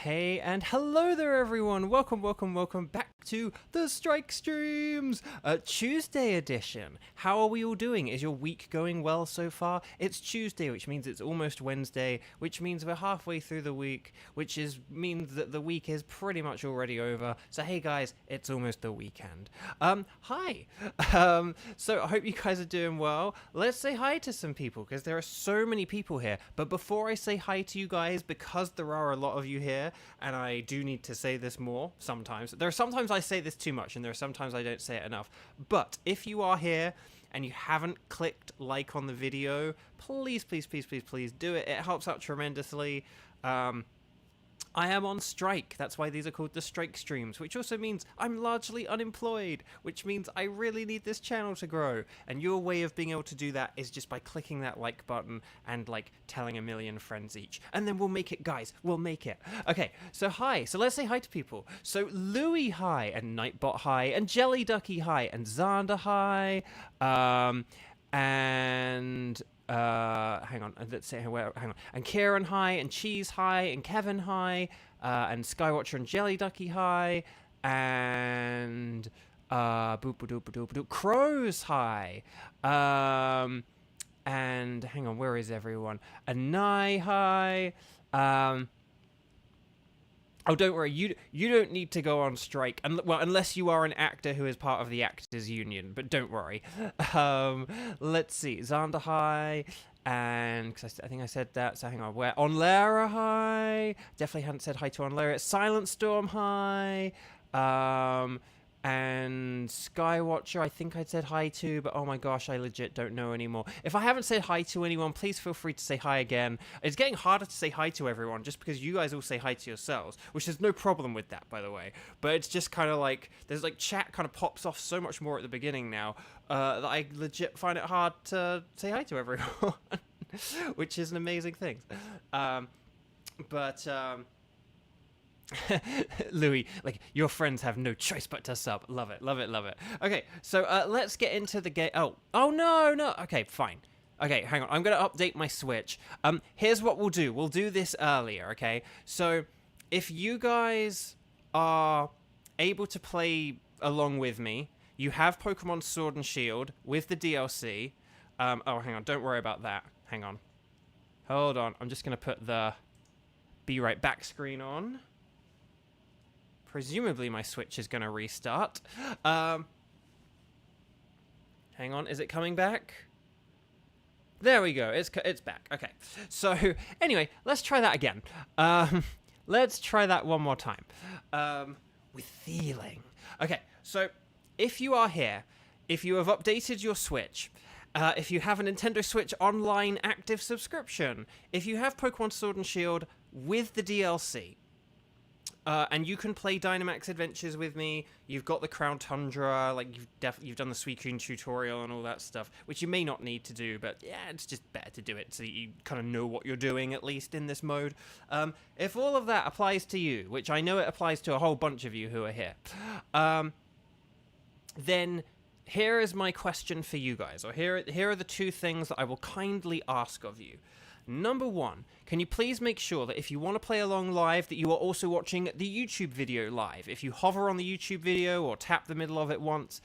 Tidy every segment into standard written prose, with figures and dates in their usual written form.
Hey and hello there everyone, welcome back to the Strike Streams, Tuesday edition. How are we all doing? Is your week going well so far? It's Tuesday, which means it's almost Wednesday, which means we're halfway through the week, means that the week is pretty much already over. So hey guys, it's almost the weekend. Hi. So I hope you guys are doing well. Let's say hi to some people, because there are so many people here. But before I say hi to you guys, because there are a lot of you here, and I do need to say this more sometimes. There are sometimes I say this too much, and there are sometimes I don't say it enough. But if you are here and you haven't clicked like on the video, please do it. It helps out tremendously. I am on strike. That's why these are called the strike streams, which also means I'm largely unemployed, which means I really need this channel to grow. And your way of being able to do that is just by clicking that like button and like telling a million friends each. And then we'll make it, guys. We'll make it. Okay, so hi. So let's say hi to people. So Louie, hi, and Nightbot, hi, and Jelly Ducky, hi, and Xander, hi, and hang on, let's see where, hang on, and Kieran, hi, and Cheese, hi, and Kevin, hi, and Skywatcher and Jelly Ducky, hi, and Crows, hi, and hang on, where is everyone? And Nye, hi, oh, don't worry, you don't need to go on strike, well, unless you are an actor who is part of the Actors Union, but don't worry. Let's see, Xander, hi, and, because I think I said that, so hang on, where, Onlara, hi, definitely hadn't said hi to Onlara, Silent Storm, hi, and Skywatcher, I think I said hi to, but oh my gosh, I legit don't know anymore. If I haven't said hi to anyone, please feel free to say hi again. It's getting harder to say hi to everyone just because you guys all say hi to yourselves, which there's no problem with that, by the way. But it's just kind of like, there's like chat kind of pops off so much more at the beginning now that I legit find it hard to say hi to everyone, which is an amazing thing. Louis, like, your friends have no choice but to sub. Love it. Okay, so let's get into the game. Oh no. Okay, fine. Okay, hang on. I'm gonna update my Switch. Here's what we'll do. We'll do this earlier, okay? So if you guys are able to play along with me, you have Pokemon Sword and Shield with the DLC. Oh, hang on. Don't worry about that. Hang on. Hold on. I'm just gonna put the Be Right Back screen on. Presumably my Switch is going to restart. Hang on, is it coming back? There we go, it's back. Okay, so anyway, let's try that again. Let's try that one more time. With feeling. Okay, so if you are here, if you have updated your Switch, if you have a Nintendo Switch Online active subscription, if you have Pokemon Sword and Shield with the DLC, and you can play Dynamax Adventures with me. You've got the Crown Tundra, like you've done the Suicune tutorial and all that stuff, which you may not need to do, but yeah, it's just better to do it so that you kind of know what you're doing, at least in this mode. If all of that applies to you, which I know it applies to a whole bunch of you who are here, then here is my question for you guys, or here are the two things that I will kindly ask of you. Number one, can you please make sure that if you want to play along live, that you are also watching the YouTube video live? If you hover on the YouTube video or tap the middle of it once,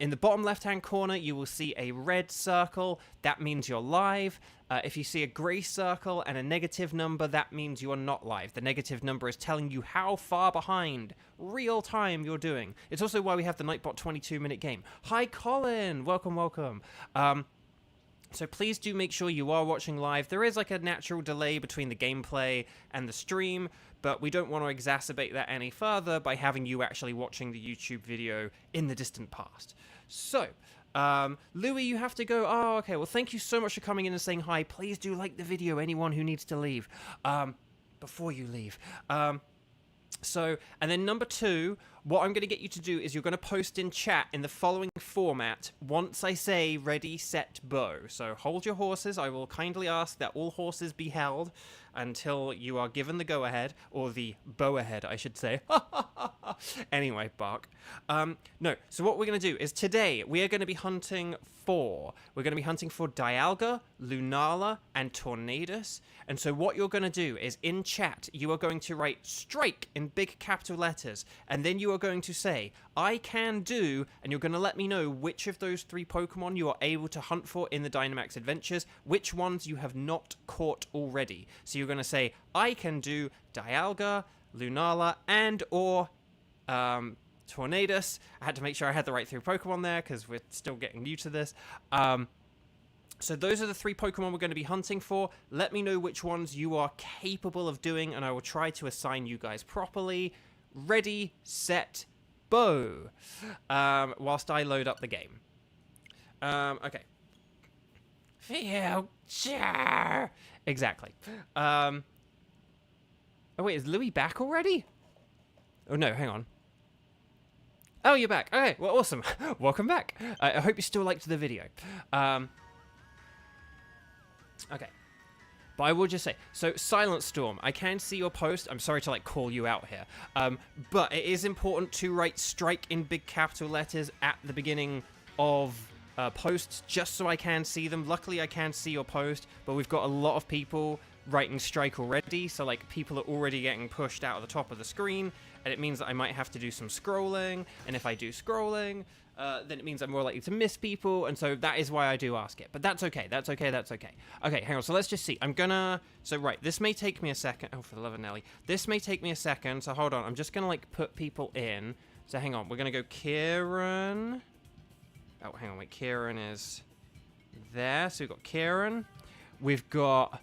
in the bottom left-hand corner, you will see a red circle. That means you're live. If you see a grey circle and a negative number, that means you are not live. The negative number is telling you how far behind real time you're doing. It's also why we have the Nightbot 22-minute game. Hi, Colin. Welcome. So please do make sure you are watching live. There is like a natural delay between the gameplay and the stream, but we don't want to exacerbate that any further by having you actually watching the YouTube video in the distant past. So, Louis, you have to go. Oh, okay. Well, thank you so much for coming in and saying hi. Please do like the video, anyone who needs to leave, before you leave. So, and then number two, what I'm going to get you to do is you're going to post in chat in the following format once I say ready, set, bow. So hold your horses. I will kindly ask that all horses be held until you are given the go-ahead, or the bow-ahead, I should say. Anyway, bark. No, so what we're going to do is today we are going to be hunting for... We're going to be hunting for Dialga, Lunala, and Tornadus. And so what you're going to do is in chat, you are going to write strike in big capital letters. And then you are going to say, I can do, and you're going to let me know which of those 3 Pokemon you are able to hunt for in the Dynamax Adventures, which ones you have not caught already. So you're going to say, I can do Dialga, Lunala, and or Tornadus. I had to make sure I had the right 3 Pokemon there because we're still getting new to this. So those are the 3 Pokemon we're going to be hunting for. Let me know which ones you are capable of doing, and I will try to assign you guys properly. Ready, set, bow. Whilst I load up the game. Okay. Future. Exactly. Oh wait, is Louis back already? Oh no, hang on. Oh, you're back. Okay, well, awesome. Welcome back. I hope you still liked the video. Okay. But I will just say, so Silent Storm, I can see your post. I'm sorry to like call you out here. But it is important to write strike in big capital letters at the beginning of posts just so I can see them. Luckily, I can see your post, but we've got a lot of people writing strike already. So like people are already getting pushed out of the top of the screen. And it means that I might have to do some scrolling. And if I do scrolling, then it means I'm more likely to miss people. And so that is why I do ask it. But that's okay. That's okay. That's okay. Okay, hang on. So let's just see. I'm gonna... So, right. This may take me a second. Oh, for the love of Nelly. This may take me a second. So, hold on. I'm just gonna, like, put people in. So, hang on. We're gonna go Kieran. Oh, hang on. Wait. Kieran is there. So, we've got Kieran. We've got...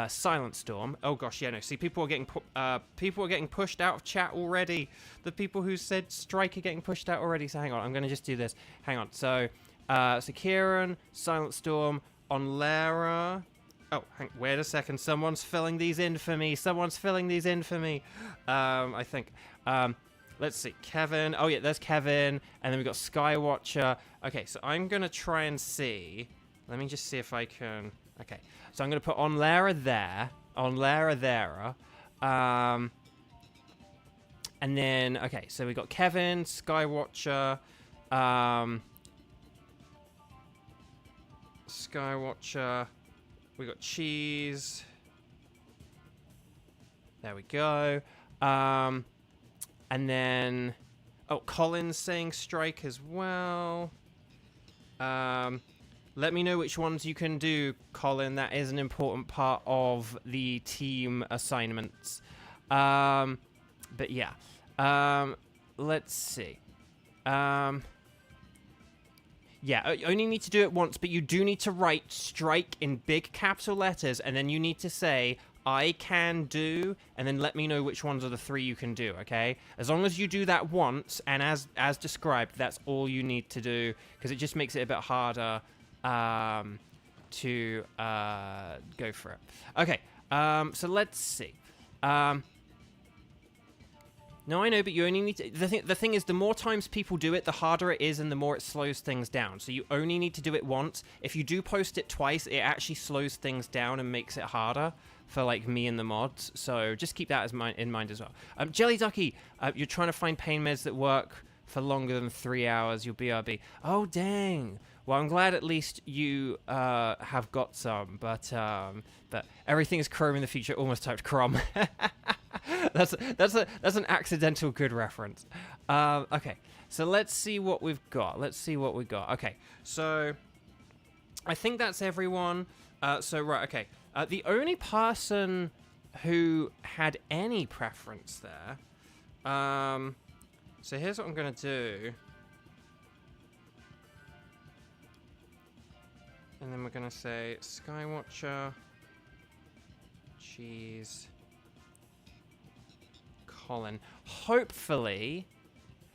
Silent Storm. Oh gosh, yeah, no. See, people are getting pushed out of chat already. The people who said strike are getting pushed out already. So hang on, I'm gonna just do this. Hang on. So, so Kieran, Silent Storm, Onlara. Oh, wait a second. Someone's filling these in for me. Someone's filling these in for me. I think. Let's see. Kevin. Oh yeah, there's Kevin, and then we got Skywatcher. Okay, so I'm gonna try and see. Let me just see if I can. Okay, so I'm going to put Onlara there, Onlara there, and then, okay, so we got Kevin, Skywatcher, Skywatcher, we got Cheese, there we go, and then, oh, Colin's saying strike as well, let me know which ones you can do, Colin. That is an important part of the team assignments. But yeah. Let's see. Yeah, you only need to do it once, but you do need to write strike in big capital letters, and then you need to say, I can do, and then let me know which ones are the 3 you can do, okay? As long as you do that once, and as described, that's all you need to do, because it just makes it a bit harder to go for it. Okay, so let's see. No, I know, but you only need to... The thing is, the more times people do it, the harder it is and the more it slows things down. So you only need to do it once. If you do post it twice, it actually slows things down and makes it harder for, like, me and the mods. So just keep that in mind as well. Jelly Ducky, you're trying to find pain meds that work for longer than 3 hours. You'll BRB. Oh, dang. Well, I'm glad at least you have got some, but everything is Chrome in the future. Almost typed Chrome. that's an accidental good reference. Okay, so let's see what we've got. Okay, so I think that's everyone. So right, okay. The only person who had any preference there. So here's what I'm gonna do. And then we're going to say Skywatcher, Cheese, Colin. Hopefully...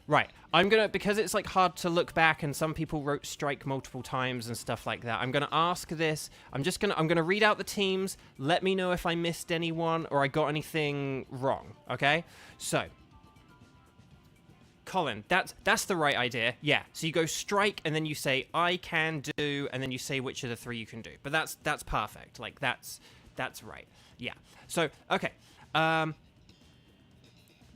Right, I'm going to... Because it's, like, hard to look back and some people wrote strike multiple times and stuff like that, I'm going to ask this. I'm going to read out the teams. Let me know if I missed anyone or I got anything wrong, okay? So... Colin, that's the right idea. Yeah. So you go strike and then you say I can do and then you say which of the 3 you can do. But that's perfect. Like that's right. Yeah. So okay.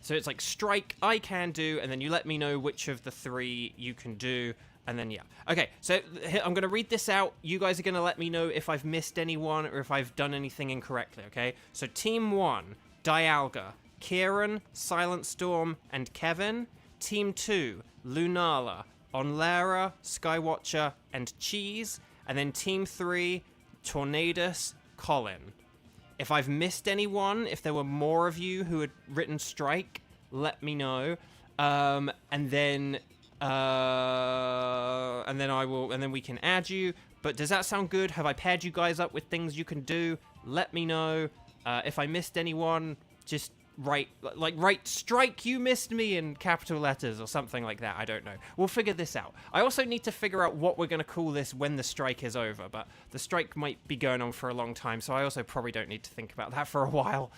So it's like strike, I can do, and then you let me know which of the 3 you can do, and then yeah. Okay, so I'm going to read this out. You guys are going to let me know if I've missed anyone or if I've done anything incorrectly, okay? So Team 1, Dialga, Kieran, Silent Storm, and Kevin. Team 2, Lunala, Onlera, Skywatcher, and Cheese. And then Team 3, Tornadus, Colin. If I've missed anyone, if there were more of you who had written strike, let me know. And then we can add you. But does that sound good? Have I paired you guys up with things you can do? Let me know. If I missed anyone, just write strike, you missed me in capital letters or something like that. I don't know. We'll figure this out. I also need to figure out what we're going to call this when the strike is over, but the strike might be going on for a long time, so I also probably don't need to think about that for a while.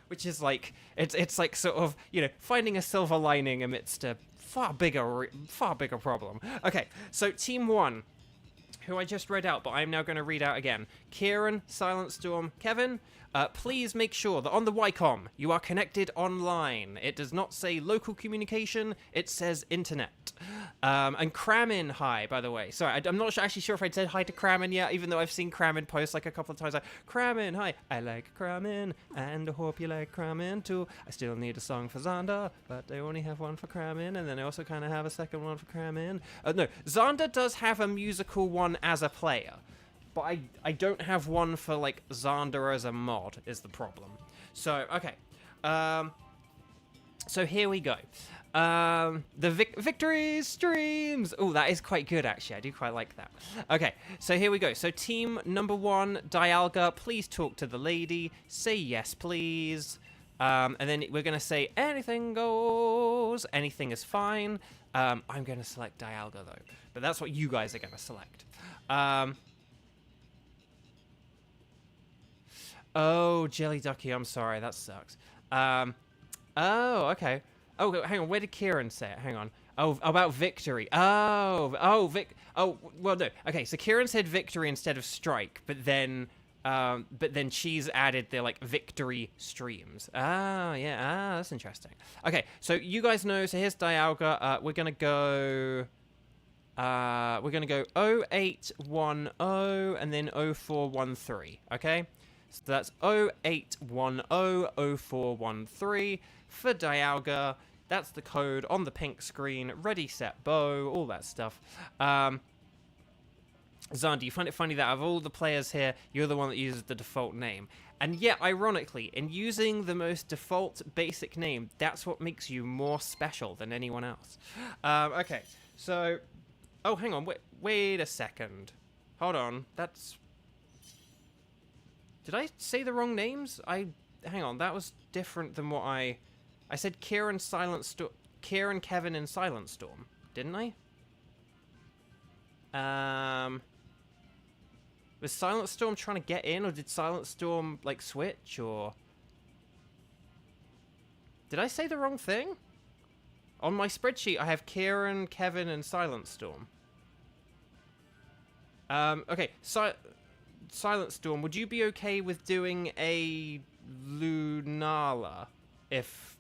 Which is like, it's like sort of, you know, finding a silver lining amidst a far bigger problem. Okay, so Team 1, who I just read out, but I'm now going to read out again. Kieran, Silent Storm, Kevin, please make sure that on the Wycom you are connected online. It does not say local communication, it says internet. And Kramin, hi, by the way. Sorry, I'm not actually sure if I said hi to Kramin yet, even though I've seen Kramin post like a couple of times. Like, Kramin, hi, I like Kramin, and I hope you like Kramin too. I still need a song for Xander, but I only have one for Kramin, and then I also kind of have a second one for Kramin. No, Xander does have a musical one as a player, but I don't have one for, like, Xander as a mod, is the problem. So, okay. So here we go. The victory streams. Oh, that is quite good, actually. I do quite like that. Okay, so here we go. So team number 1, Dialga, please talk to the lady. Say yes, please. And then we're going to say anything goes. Anything is fine. I'm going to select Dialga, though. But that's what you guys are going to select. Oh, Jelly Ducky, I'm sorry. That sucks. Oh, okay. Oh, hang on. Where did Kieran say it? Hang on. Oh, about victory. Oh, well, no. Okay, so Kieran said victory instead of strike, but then she's added the, like, victory streams. Ah, yeah. Ah, that's interesting. Okay, so you guys know. So here's Dialga. We're gonna go 0810 and then 0413. Okay. So that's 0810 0413 for Dialga. That's the code on the pink screen. Ready, set, bow, all that stuff. Xander, you find it funny that of all the players here, you're the one that uses the default name. And yet, ironically, in using the most default basic name, that's what makes you more special than anyone else. Okay, so... Oh, hang on, wait a second. Hold on, that's... Did I say the wrong names? Hang on, that was different than what I said Kieran, Kieran, Kevin, and Silent Storm, didn't I? Was Silent Storm trying to get in, or did Silent Storm, like, switch, or... Did I say the wrong thing? On my spreadsheet, I have Kieran, Kevin, and Silent Storm. Okay, Silent Storm, would you be okay with doing a Lunala if...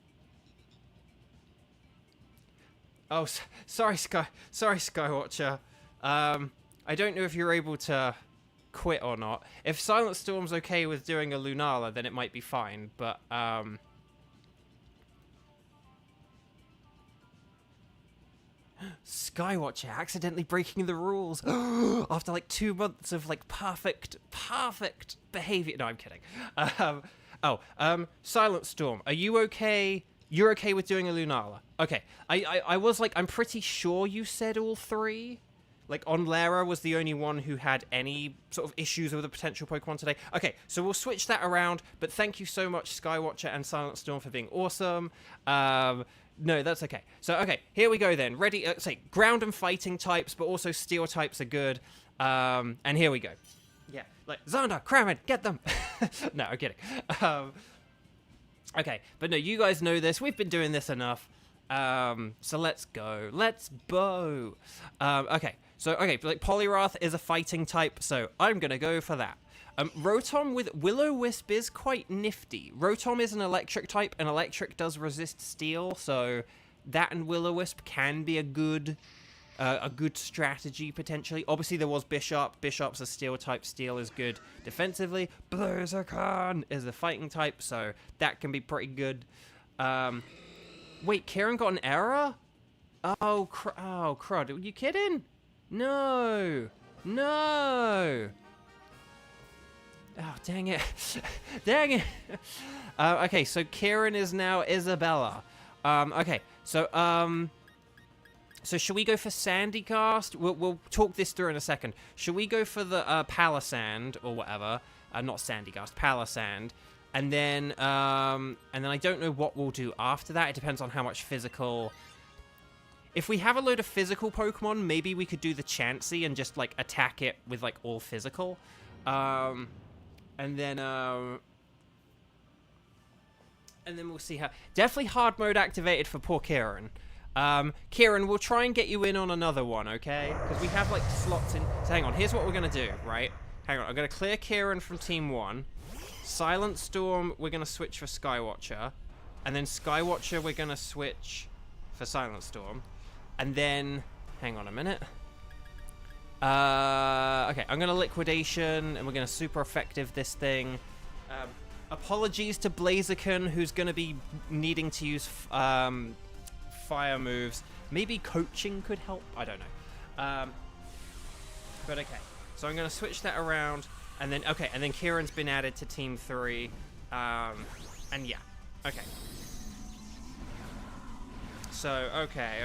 Oh, sorry, Skywatcher. I don't know if you're able to quit or not. If Silent Storm's okay with doing a Lunala, then it might be fine, but, Skywatcher accidentally breaking the rules after like 2 months of like perfect behavior. No, I'm kidding. Silent Storm, are you okay? You're okay with doing a Lunala? Okay. I was like, I'm pretty sure you said all 3. Like, Onlera was the only one who had any sort of issues with a potential Pokemon today. Okay, so we'll switch that around, but thank you so much, Skywatcher and Silent Storm, for being awesome. No, that's okay. So, okay, here we go then. Ready, say, ground and fighting types, but also steel types are good. And here we go. Yeah, like, Xander, Kramen, get them! No, I'm kidding. Okay, but no, you guys know this. We've been doing this enough. So let's go. Let's bow. Okay, so, okay, like, Poliwrath is a fighting type, so I'm gonna go for that. Rotom with Will-O-Wisp is quite nifty. Rotom is an electric type, and electric does resist steel, so that and Will-O-Wisp can be a good strategy, potentially. Obviously, there was Bishop. Bishop's a steel type. Steel is good defensively. Blaziken is a fighting type, so that can be pretty good. Wait, Kieran got an error? Oh, crud. Are you kidding? No. No. Oh, dang it. Dang it. Okay, so Kieran is now Isabella. Okay, so should we go for Sandy Cast? We'll talk this through in a second. Should we go for the Palisand or whatever? Not Sandy Cast, Palisand. And then I don't know what we'll do after that. It depends on how much physical. If we have a load of physical Pokemon, maybe we could do the Chansey and just like attack it with like all physical. And then we'll see how. Definitely hard mode activated for poor Kieran. Kieran, we'll try and get you in on another one, okay? Because we have like slots in. So hang on. Here's what we're gonna do, right? Hang on. I'm gonna clear Kieran from Team 1. Silent Storm, we're gonna switch for Skywatcher, and then Skywatcher, we're gonna switch for Silent Storm, and then hang on a minute. Okay, I'm gonna Liquidation, and we're gonna super effective this thing. Apologies to Blaziken, who's gonna be needing to use fire moves. Maybe coaching could help. I don't know. But okay, so I'm gonna switch that around, and then okay, and then Kieran's been added to Team 3. And yeah, okay. So okay.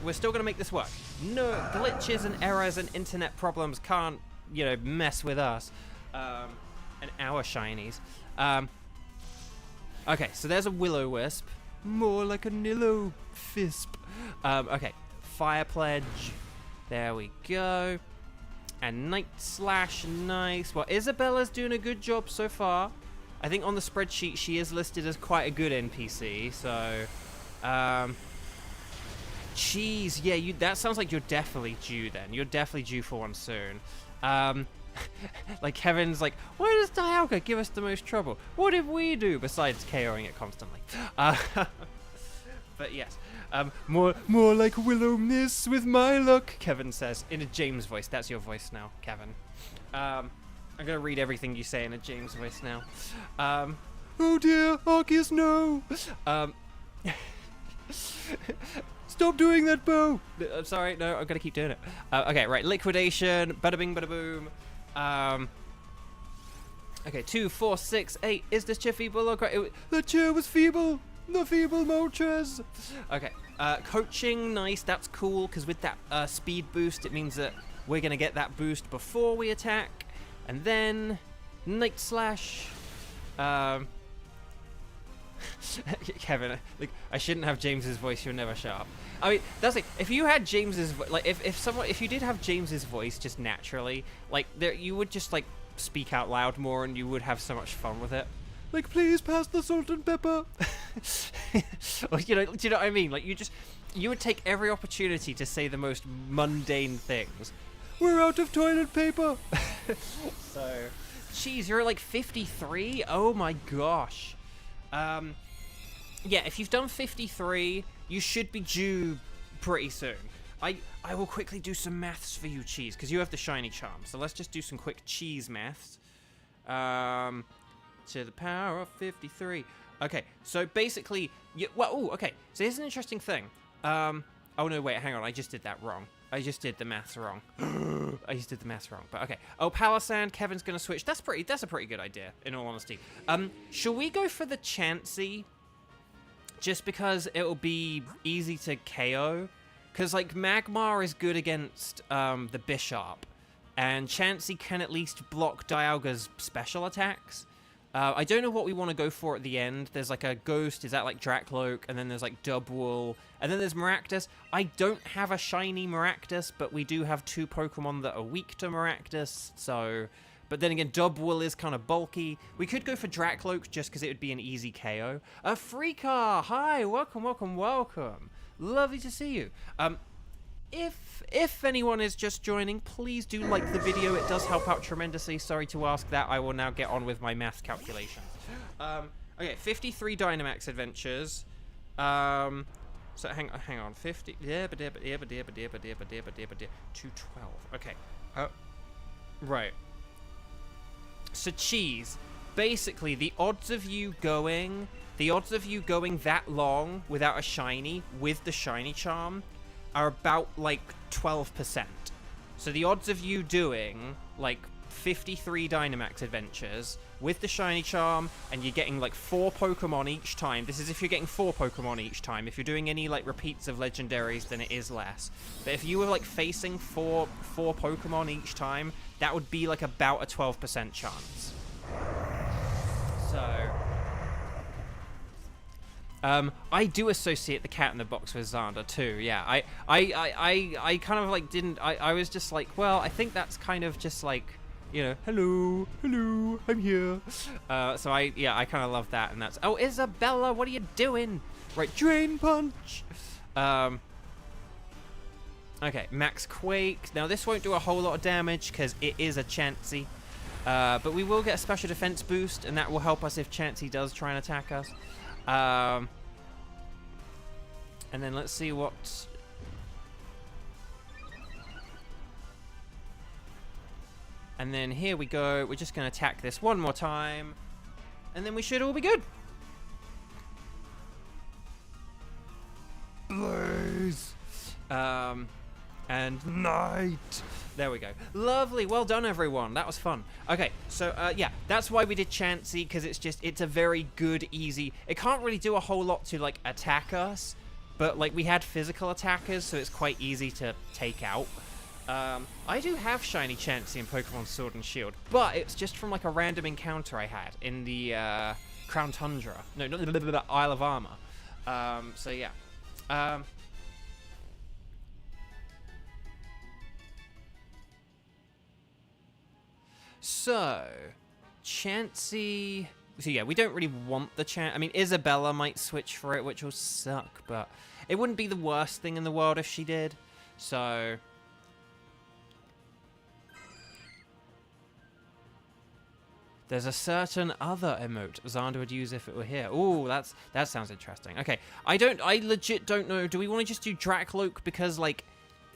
We're still gonna make this work. No glitches and errors and internet problems can't, you know, mess with us. And our shinies. Okay, so there's a Will-O-Wisp. More like a Nillo-Fisp. Okay, Fire Pledge. There we go. And Night Slash, nice. Well, Isabella's doing a good job so far. I think on the spreadsheet she is listed as quite a good NPC, so... Jeez, yeah, that sounds like you're definitely due then. You're definitely due for one soon. Like Kevin's like, why does Dialga give us the most trouble? What did we do besides KOing it constantly? But yes, more like Willow-Miss with my luck, Kevin says in a James voice. That's your voice now, Kevin. I'm gonna read everything you say in a James voice now. Oh dear, Arceus, no. Stop doing that, Bo! I'm sorry, no, I'm gonna keep doing it. Okay, right, Liquidation, bada bing, bada boom. Okay, 2, 4, 6, 8. Is this chair feeble or great? The chair was feeble! The feeble Moltres! Okay, coaching, nice, that's cool, because with that speed boost, it means that we're gonna get that boost before we attack. And then, Night Slash. Kevin, like, I shouldn't have James's voice. You'll never shut up. I mean, that's like, if you had James's like, if you did have James's voice just naturally, like, you would just like speak out loud more, and you would have so much fun with it. Like, please pass the salt and pepper. Or, you know, do you know what I mean? Like, you would take every opportunity to say the most mundane things. We're out of toilet paper. So, jeez, you're at like 53. Oh my gosh. Yeah, if you've done 53, you should be due pretty soon. I will quickly do some maths for you, Cheese, because you have the shiny charm. So let's just do some quick cheese maths. To the power of 53. Okay, so basically, okay. So here's an interesting thing. Oh no, wait, hang on. I just did that wrong. I just did the maths wrong. I just did the maths wrong, but okay. Oh, Palisand, Kevin's gonna switch. That's a pretty good idea, in all honesty. Shall we go for the Chansey? Just because it'll be easy to KO? Because, like, Magmar is good against the Bishop, and Chansey can at least block Dialga's special attacks. I don't know what we want to go for at the end. There's like a Ghost, is that like Dracloak? And then there's like Dubwool. And then there's Maractus. I don't have a shiny Maractus, but we do have 2 Pokemon that are weak to Maractus, so... But then again, Dubwool is kind of bulky. We could go for Dracloak just because it would be an easy KO. Freaka! Hi! Welcome. Lovely to see you. if anyone is just joining, please do like the video. It does help out tremendously. Sorry to ask that. I will now get on with my math calculations. Okay, 53 Dynamax Adventures. So hang on, 50. 212. Okay. Right. So cheese. Basically, the odds of you going that long without a shiny with the shiny charm are about like 12%. So the odds of you doing like 53 Dynamax Adventures with the shiny charm and you're getting like 4 Pokemon each time. This is if you're getting 4 Pokemon each time. If you're doing any like repeats of legendaries, then it is less. But if you were like facing four Pokemon each time, that would be like about a 12% chance. So I do associate the Cat in the Box with Xander too. Yeah, I kind of like didn't. I was just like, well, I think that's kind of just like, you know, hello, I'm here. So I kind of love that, and that's, oh, Isabella, what are you doing? Right, Drain Punch. Okay, Max Quake. Now this won't do a whole lot of damage because it is a Chansey, but we will get a special defense boost, and that will help us if Chansey does try and attack us. And then let's see what. And then here we go. We're just going to attack this one more time. And then we should all be good. Blaze. And night. There we go. Lovely. Well done, everyone. That was fun. Okay, so, yeah, that's why we did Chansey, because it's a very good, easy. It can't really do a whole lot to, like, attack us. But, like, we had physical attackers, so it's quite easy to take out. I do have shiny Chansey in Pokémon Sword and Shield, but it's just from like a random encounter I had in the Crown Tundra. No, not the Isle of Armor. So yeah. So Chansey. So yeah, we don't really want the Chansey. I mean, Isabella might switch for it, which will suck, but it wouldn't be the worst thing in the world if she did. So. There's a certain other emote Xander would use if it were here. Ooh, that sounds interesting. Okay, I legit don't know. Do we want to just do Dracloak because, like,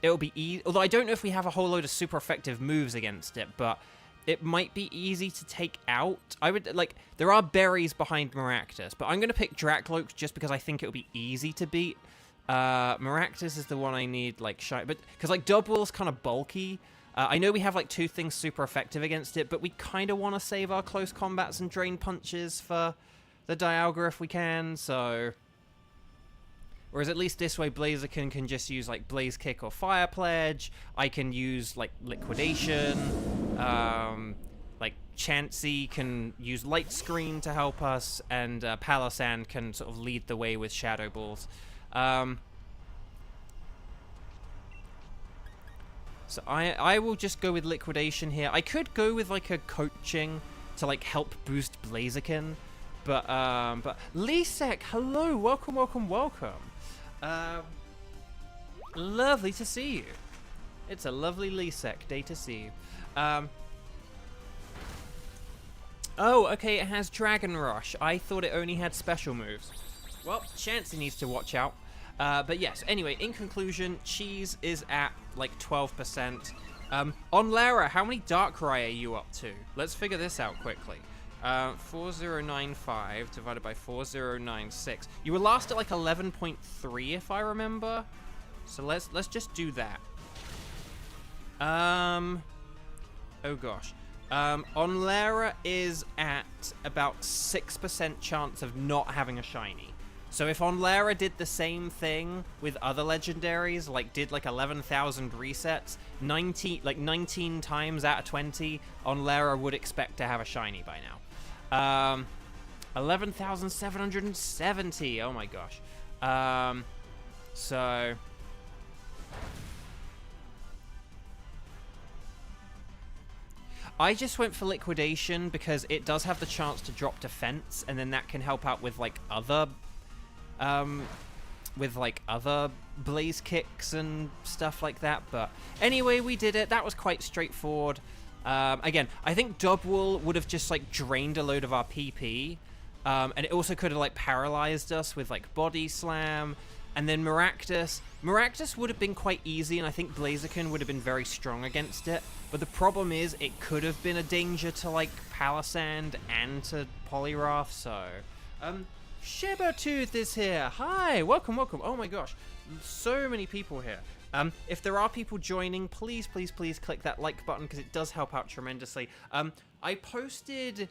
it'll be easy? Although I don't know if we have a whole load of super effective moves against it, but it might be easy to take out. I would, like, there are berries behind Maractus, but I'm going to pick Dracloak just because I think it'll be easy to beat. Maractus is the one I need, like, but, because, like, Dubwill's kind of bulky. I know we have like 2 things super effective against it, but we kind of want to save our close combats and drain punches for the Dialga if we can, so. Whereas at least this way Blaziken can just use like Blaze Kick or Fire Pledge. I can use like Liquidation. Like Chansey can use Light Screen to help us, and Palossand can sort of lead the way with Shadow Balls. So I will just go with Liquidation here. I could go with like a Coaching to like help boost Blaziken, but Lisek, hello, welcome. Lovely to see you. It's a lovely Lisek day to see you. Oh, okay, it has Dragon Rush. I thought it only had special moves. Well, Chansey needs to watch out. But yes, anyway, in conclusion, Cheese is at like 12%. On Lara, how many Darkrai are you up to? Let's figure this out quickly. 4095 divided by 4096. You were last at like 11.3 if I remember. So let's just do that. Oh gosh. On Lara is at about 6% chance of not having a shiny. So if Onlara did the same thing with other legendaries, like did like 11,000 resets, 19 times out of 20, Onlara would expect to have a shiny by now. 11,770. Oh my gosh. So I just went for Liquidation because it does have the chance to drop defense, and then that can help out with like other with like other blaze kicks and stuff like that. But anyway, we did it. That was quite straightforward. Again, I think Dubwool would have just like drained a load of our PP, and it also could have like paralyzed us with like Body Slam. And then Maractus would have been quite easy, and I think Blaziken would have been very strong against it. But the problem is, it could have been a danger to, like, Palisand and to Poliwrath, so... Shibertooth is here! Hi! Welcome, welcome! Oh my gosh, so many people here. If there are people joining, please, please, please click that like button, because it does help out tremendously. I posted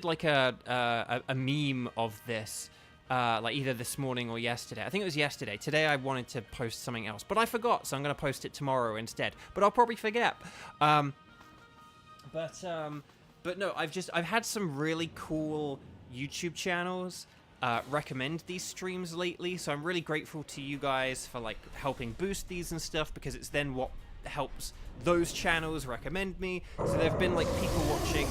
like a meme of this, like either this morning or yesterday. I think it was yesterday. Today I wanted to post something else, but I forgot, so I'm going to post it tomorrow instead. But I'll probably forget. But no, I've had some really cool YouTube channels recommend these streams lately, so I'm really grateful to you guys for like helping boost these and stuff, because it's then what helps those channels recommend me. So there have been like people watching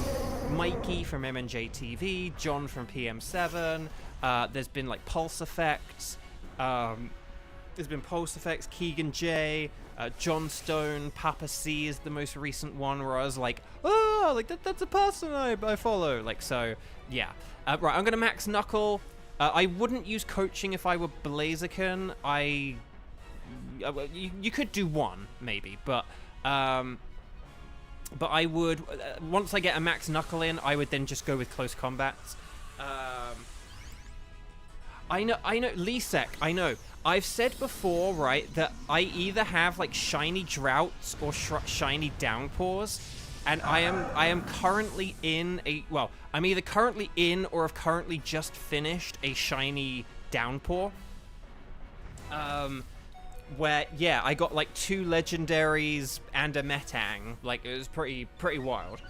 Mikey from MNJ TV, John from PM7, there's been like Pulse Effects, Keegan J, John Stone, Papa C is the most recent one where I was like, oh, like that's a person I follow, like, so yeah. Right, I'm gonna max Knuckle. I wouldn't use coaching if I were Blaziken. You could do one maybe, but I would once I get a max Knuckle in, I would then just go with close combats. I know, Lisek, I know. I've said before, right, that I either have like shiny droughts or shiny downpours, and I am currently in a, well, I'm either currently in or have currently just finished a shiny downpour. Where, yeah, I got like 2 legendaries and a Metang. Like, it was pretty wild.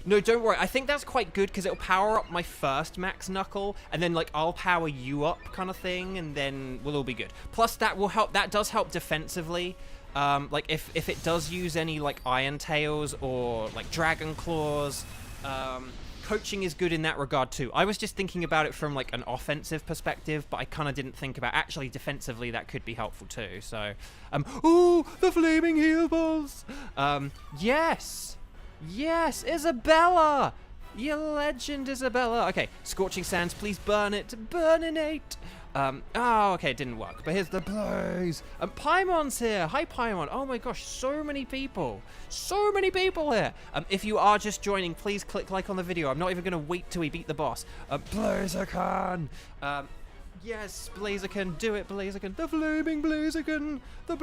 No, don't worry. I think that's quite good because it'll power up my first max Knuckle, and then like I'll power you up kind of thing, and then we'll all be good. Plus, that will help. That does help defensively. Like if it does use any like Iron Tails or like Dragon Claws, coaching is good in that regard too. I was just thinking about it from like an offensive perspective, but I kind of didn't think about actually defensively that could be helpful too. So, ooh, the flaming heal balls. Yes, Isabella! You legend, Isabella! Okay, Scorching Sands, please burn it. Burninate! Oh, okay, it didn't work. But here's the blaze. Paimon's here. Hi, Paimon. Oh my gosh, so many people. So many people here. If you are just joining, please click like on the video. I'm not even going to wait till we beat the boss. Blaziken! Yes, Blaziken, do it, Blaziken. The flaming Blaziken! The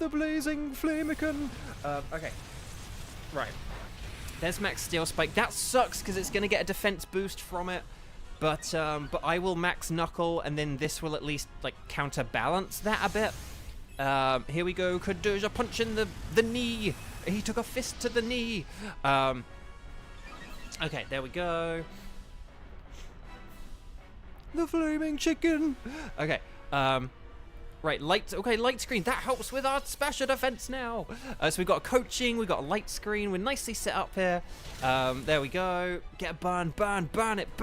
blazing Flamiken! Okay. Right. There's Max Steel Spike. That sucks because it's going to get a defense boost from it. But I will Max Knuckle, and then this will at least like counterbalance that a bit. Here we go. Kadoja punch in the knee. He took a fist to the knee. Okay, there we go. The flaming chicken. Okay. Right, light screen. That helps with our special defense now. So we've got coaching, we've got a light screen. We're nicely set up here. There we go. Get a burn it,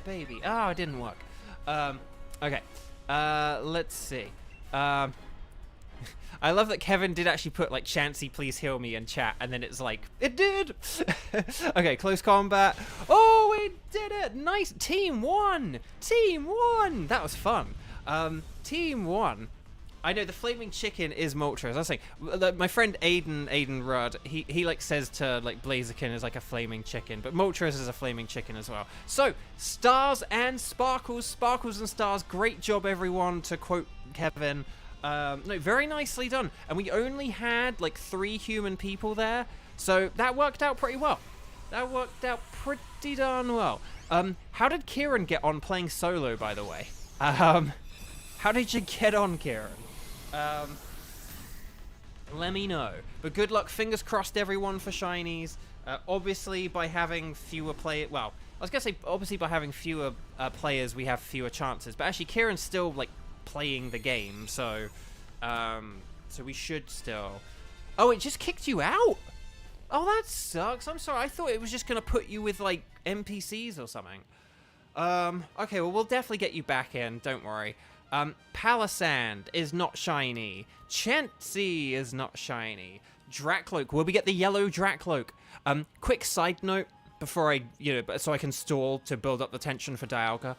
baby. Oh, it didn't work. Okay. Let's see. I love that Kevin did actually put like Chansey, please heal me in chat, and then it's like, it did. Okay, close combat. Oh, we did it. Nice. Team won. That was fun. Team 1. I know the flaming chicken is Moltres. I was saying, my friend Aiden Rudd, he like says to like Blaziken is like a flaming chicken, but Moltres is a flaming chicken as well. So stars and sparkles and stars. Great job, everyone. To quote Kevin, no, very nicely done. And we only had like 3 human people there, so that worked out pretty well. That worked out pretty darn well. How did Kieran get on playing solo, by the way? How did you get on, Kieran? Let me know. But good luck, fingers crossed, everyone, for shinies. Obviously, by having fewer players... Well, I was going to say, obviously, by having fewer players, we have fewer chances. But actually, Kieran's still, like, playing the game, so... so we should still... Oh, it just kicked you out? Oh, that sucks. I'm sorry. I thought it was just going to put you with, like, NPCs or something. Okay, well, we'll definitely get you back in. Don't worry. Palisand is not shiny. Chansey is not shiny. Dracloak. Will we get the yellow Dracloak? Quick side note before I, so I can stall to build up the tension for Dialga.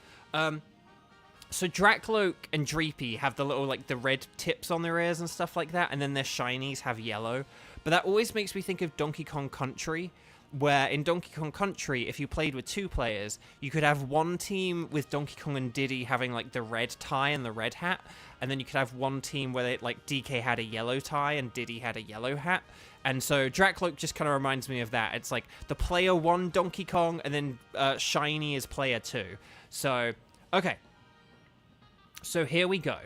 So Dracloak and Dreepy have the little, like, the red tips on their ears and stuff like that, and then their shinies have yellow. But that always makes me think of Donkey Kong Country, where in Donkey Kong Country, if you played with 2 players, you could have one team with Donkey Kong and Diddy having, like, the red tie and the red hat, and then you could have one team where, like, DK had a yellow tie and Diddy had a yellow hat. And so Dracloak just kind of reminds me of that. It's like the player 1 Donkey Kong, and then Shiny is player 2. So, okay. So here we go.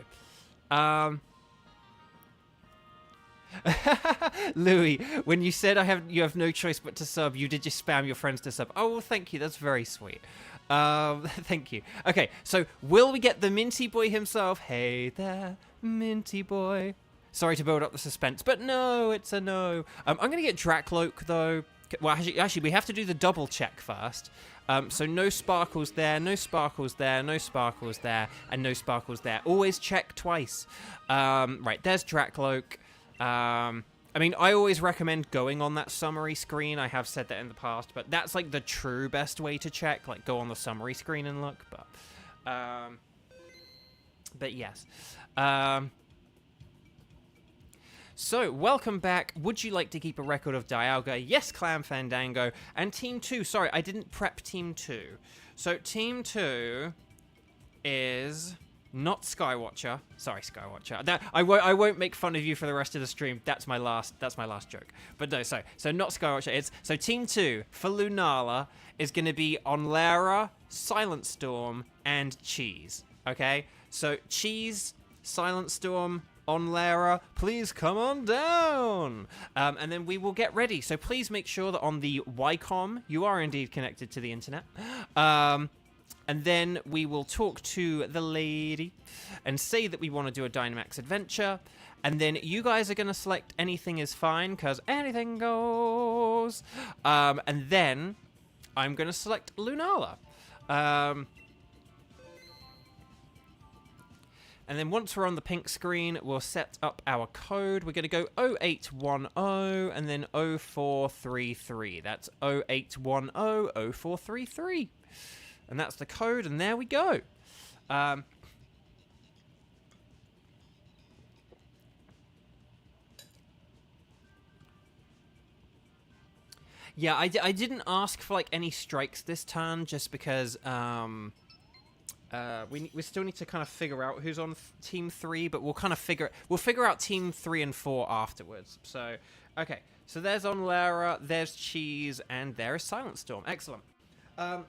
Louis, when you said you have no choice but to sub, you did just spam your friends to sub. Oh, well, thank you. That's very sweet. Thank you. Okay, so will we get the Minty Boy himself? Hey there, Minty Boy. Sorry to build up the suspense, but no, it's a no. I'm going to get Dracloak, though. Well, actually, we have to do the double check first. So no sparkles there, no sparkles there, no sparkles there, and no sparkles there. Always check twice. Right, there's Dracloak. I mean, I always recommend going on that summary screen. I have said that in the past, but that's like the true best way to check. Like, go on the summary screen and look. But yes. So, welcome back. Would you like to keep a record of Dialga? Yes, Clam Fandango. And Team 2. Sorry, I didn't prep Team 2. So, Team 2 is not Skywatcher. Sorry, Skywatcher. I won't make fun of you for the rest of the stream. That's my last joke. But no, so not Skywatcher. So Team 2 for Lunala is going to be Onlara, Silent Storm, and Cheese. Okay? So, Cheese, Silent Storm, Onlara, please come on down. And then we will get ready. So please make sure that on the Ycom, you are indeed connected to the internet. And then we will talk to the lady and say that we want to do a Dynamax adventure. And then you guys are going to select anything is fine, because anything goes. And then I'm going to select Lunala. And then once we're on the pink screen, we'll set up our code. We're going to go 0810 and then 0433. That's 0810 0433. And that's the code, and there we go. Yeah, I didn't ask for, like, any strikes this turn, just because, we still need to kind of figure out who's on Team 3, but we'll figure out Team 3 and 4 afterwards. So, okay. So there's Onlara, there's Cheese, and there is Silent Storm. Excellent. Okay.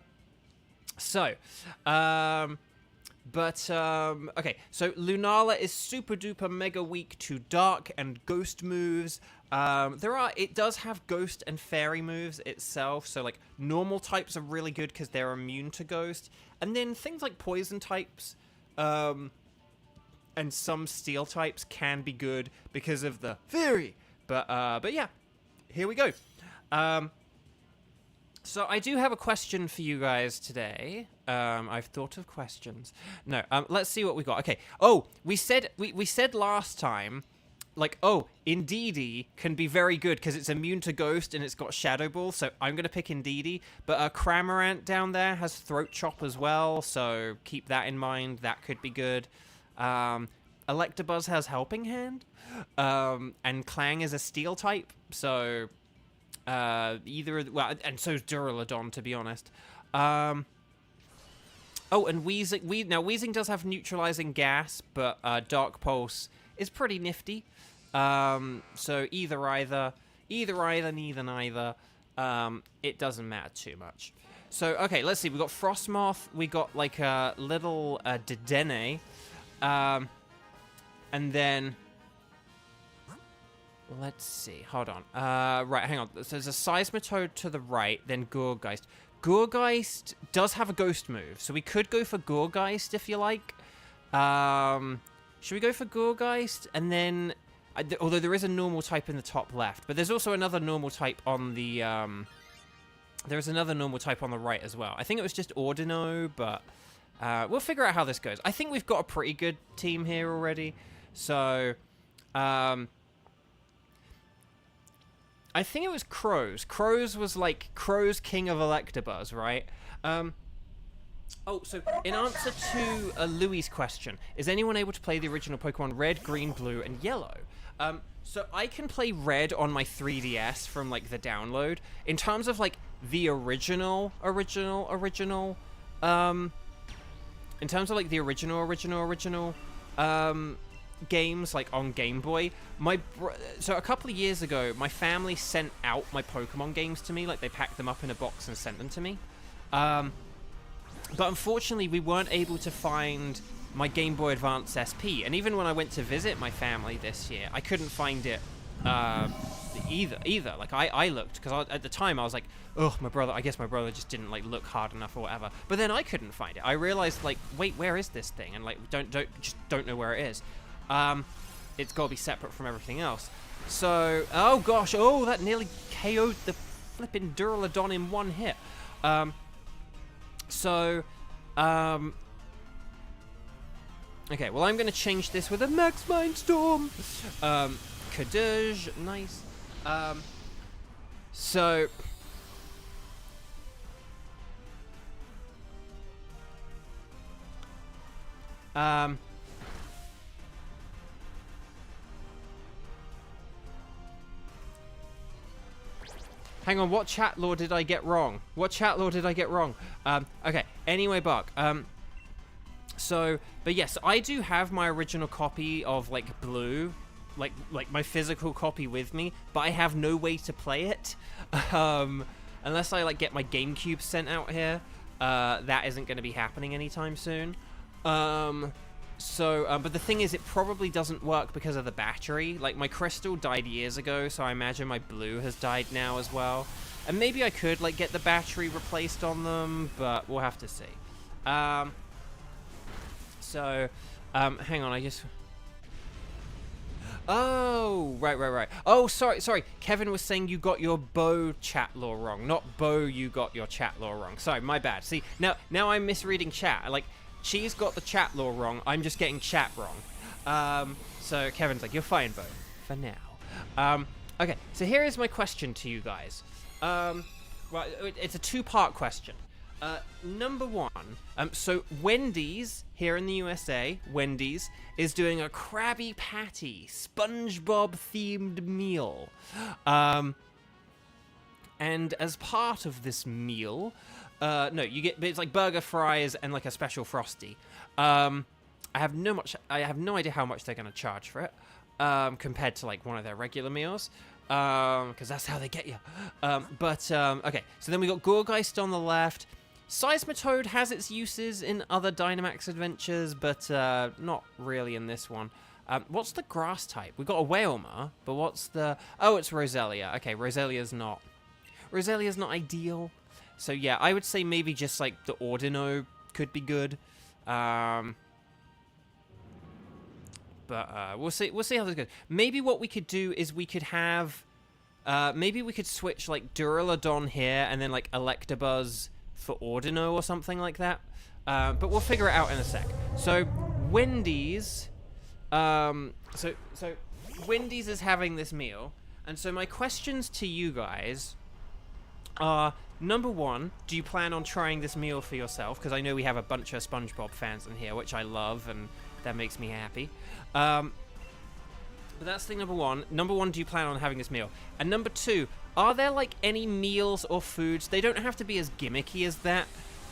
So Lunala is super duper mega weak to Dark and Ghost moves. It does have Ghost and Fairy moves itself, so like normal types are really good because they're immune to Ghost, and then things like Poison types, and some Steel types can be good because of the Fairy. But yeah, here we go. So I do have a question for you guys today. I've thought of questions. No, let's see what we got. Okay. Oh, we said last time, like, Indeedee can be very good because it's immune to Ghost and it's got Shadow Ball, so I'm going to pick Indeedee. But Cramorant down there has Throat Chop as well, so keep that in mind. That could be good. Electabuzz has Helping Hand, and Clang is a Steel type, so... and so is Duraludon, to be honest. And Weezing. Now, Weezing does have neutralizing gas, but Dark Pulse is pretty nifty. So either, neither. It doesn't matter too much. So, okay, let's see. We got Frostmoth. We got, like, a little Dedenne. And then... Let's see. Hold on. Right, hang on. So there's a Seismitoad to the right, then Gourgeist. Gourgeist does have a Ghost move, so we could go for Gourgeist if you like. Should we go for Gourgeist? And then although there is a normal type in the top left, but there's also another normal type on the there's another normal type on the right as well. I think it was just Ordino, but we'll figure out how this goes. I think we've got a pretty good team here already, so I think it was Crows. Crows was like Crows King of Electabuzz, right? Oh, so in answer to Louis' question, is anyone able to play the original Pokemon Red, Green, Blue, and Yellow? So I can play Red on my 3DS from like the download. In terms of like the original, in terms of like the original games like on Game Boy, so a couple of years ago, my family sent out my Pokemon games to me. Like they packed them up in a box and sent them to me. But unfortunately, we weren't able to find my Game Boy Advance SP. And even when I went to visit my family this year, I couldn't find it either. Like, I looked, because at the time, I was like, oh, I guess my brother just didn't, like, look hard enough or whatever. But then I couldn't find it. I realized, like, wait, where is this thing? And, like, don't know where it is. It's got to be separate from everything else. So, oh, gosh, that nearly KO'd the flipping Duraludon in one hit. Okay, well, I'm going to change this with a Max Mindstorm. Kadoosh, nice. Hang on, what chat law did I get wrong? Okay, anyway, Buck. But yes, I do have my original copy of, like, Blue, like my physical copy with me, but I have no way to play it. Unless I, like, get my GameCube sent out here, that isn't going to be happening anytime soon. But the thing is, it probably doesn't work because of the battery. Like, my Crystal died years ago, so I imagine my Blue has died now as well. And maybe I could, like, get the battery replaced on them, but we'll have to see. Hang on, I just... Oh, right. Oh, sorry. Kevin was saying you got your Bo chat law wrong. Not Bo, you got your chat law wrong. Sorry, my bad. See, now I'm misreading chat. Like, she's got the chat law wrong. I'm just getting chat wrong. So Kevin's like, you're fine, Bo, for now. Okay, so here is my question to you guys. Well, it's a two-part question. Number one, so Wendy's here in the USA, Wendy's is doing a Krabby Patty SpongeBob themed meal. And as part of this meal, no, it's like burger, fries, and like a special Frosty. I have no idea how much they're going to charge for it, compared to like one of their regular meals. Because that's how they get you. Okay, so then we got Gorgeist on the left. Seismitoad has its uses in other Dynamax Adventures, but not really in this one. What's the grass type? We've got a Wailmer, but what's the... Oh, it's Roselia. Okay, Roselia's not ideal. So yeah, I would say maybe just like the Ordino could be good. But we'll see how this goes. Maybe what we could do is we could have... maybe we could switch like Duraludon here and then like Electabuzz for Ordino or something like that. But we'll figure it out in a sec. So Wendy's... So Wendy's is having this meal. And so my questions to you guys are... Number one, do you plan on trying this meal for yourself? Because I know we have a bunch of SpongeBob fans in here, which I love, and that makes me happy. But that's thing number one. Number one, do you plan on having this meal? And number two, are there, like, any meals or foods, they don't have to be as gimmicky as that,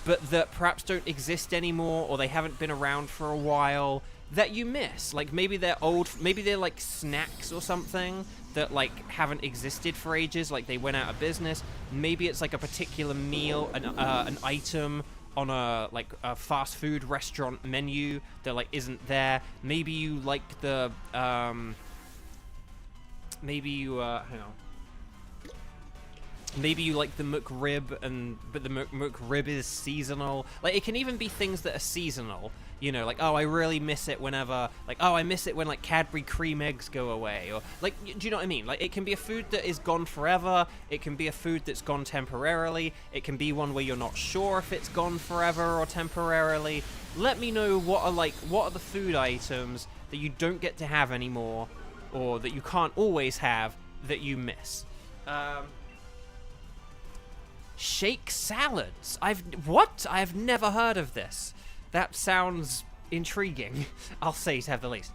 but that perhaps don't exist anymore, or they haven't been around for a while, that you miss? Like, maybe they're old, maybe they're, like, snacks or something that, like, haven't existed for ages, like they went out of business. Maybe it's, like, a particular meal, an item on a, like, a fast food restaurant menu that, like, isn't there. Maybe you like the, maybe you, hang on. Maybe you like the McRib, but the McRib is seasonal. Like, it can even be things that are seasonal. You know, like, oh, I really miss it whenever, like, oh, I miss it when, like, Cadbury cream eggs go away. Or, like, do you know what I mean? Like, it can be a food that is gone forever. It can be a food that's gone temporarily. It can be one where you're not sure if it's gone forever or temporarily. Let me know what are the food items that you don't get to have anymore, or that you can't always have, that you miss. Shake salads. I've never heard of this. That sounds intriguing, I'll say, to have the least.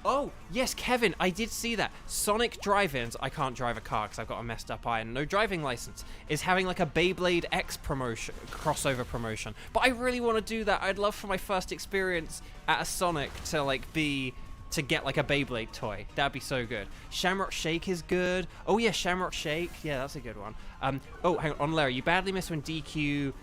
Oh, yes, Kevin, I did see that. Sonic Drive-Ins, I can't drive a car because I've got a messed up eye and no driving license, is having like a Beyblade X promotion, crossover promotion. But I really want to do that. I'd love for my first experience at a Sonic to get like a Beyblade toy. That'd be so good. Shamrock Shake is good. Oh yeah, Shamrock Shake. Yeah, that's a good one. Oh, hang on, Larry, you badly missed when DQ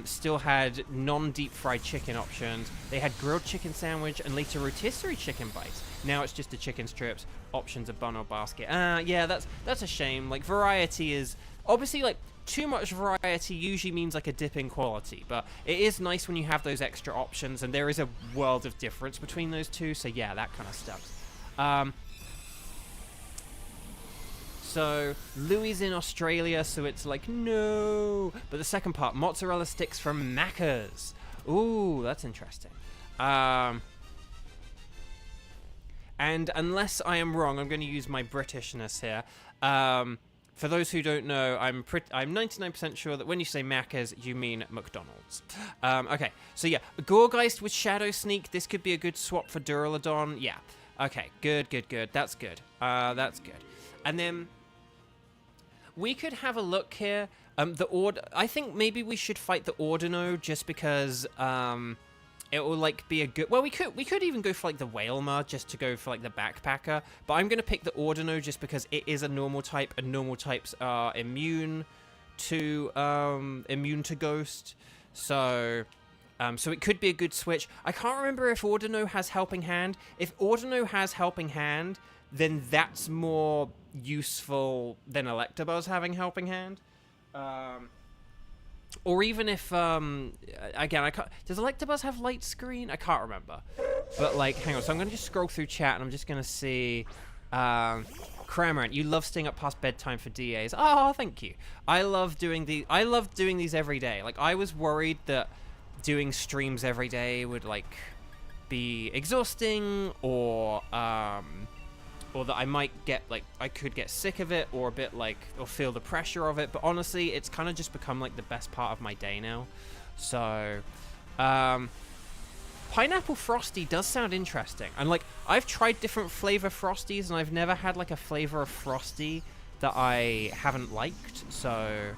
still had non-deep fried chicken options. They had grilled chicken sandwich and later rotisserie chicken bites. Now it's just the chicken strips, options of bun or basket. Yeah, that's a shame. Like, variety is obviously, like, too much variety usually means like a dip in quality, but it is nice when you have those extra options, and there is a world of difference between those two, so yeah, that kind of stuff. So Louis in Australia, so it's like, no. But the second part, mozzarella sticks from Macca's. Ooh, that's interesting. And unless I am wrong, I'm going to use my Britishness here. For those who don't know, I'm 99% sure that when you say Macca's, you mean McDonald's. Okay, so yeah, Gorgeist with Shadow Sneak. This could be a good swap for Duraludon. Yeah. Okay, good. That's good. That's good. And then we could have a look here. I think maybe we should fight the Ordino just because it will like be a good. Well, we could even go for like the Wailmer just to go for like the backpacker. But I'm gonna pick the Ordino just because it is a normal type, and normal types are immune to Ghost. So it could be a good switch. I can't remember if Ordino has Helping Hand. If Ordino has Helping Hand, then that's more useful than Electabuzz having Helping Hand. Or even if, again, I can't. Does Electabuzz have Light Screen? I can't remember. But, like, hang on. So I'm going to just scroll through chat, and I'm just going to see. Cramorant, you love staying up past bedtime for DAs. Oh, thank you. I love doing these every day. Like, I was worried that doing streams every day would, like, be exhausting, or that I might get, like, I could get sick of it, or a bit, like, or feel the pressure of it. But honestly, it's kind of just become, like, the best part of my day now. So, Pineapple Frosty does sound interesting. And, like, I've tried different flavor Frosties, and I've never had, like, a flavor of Frosty that I haven't liked. So,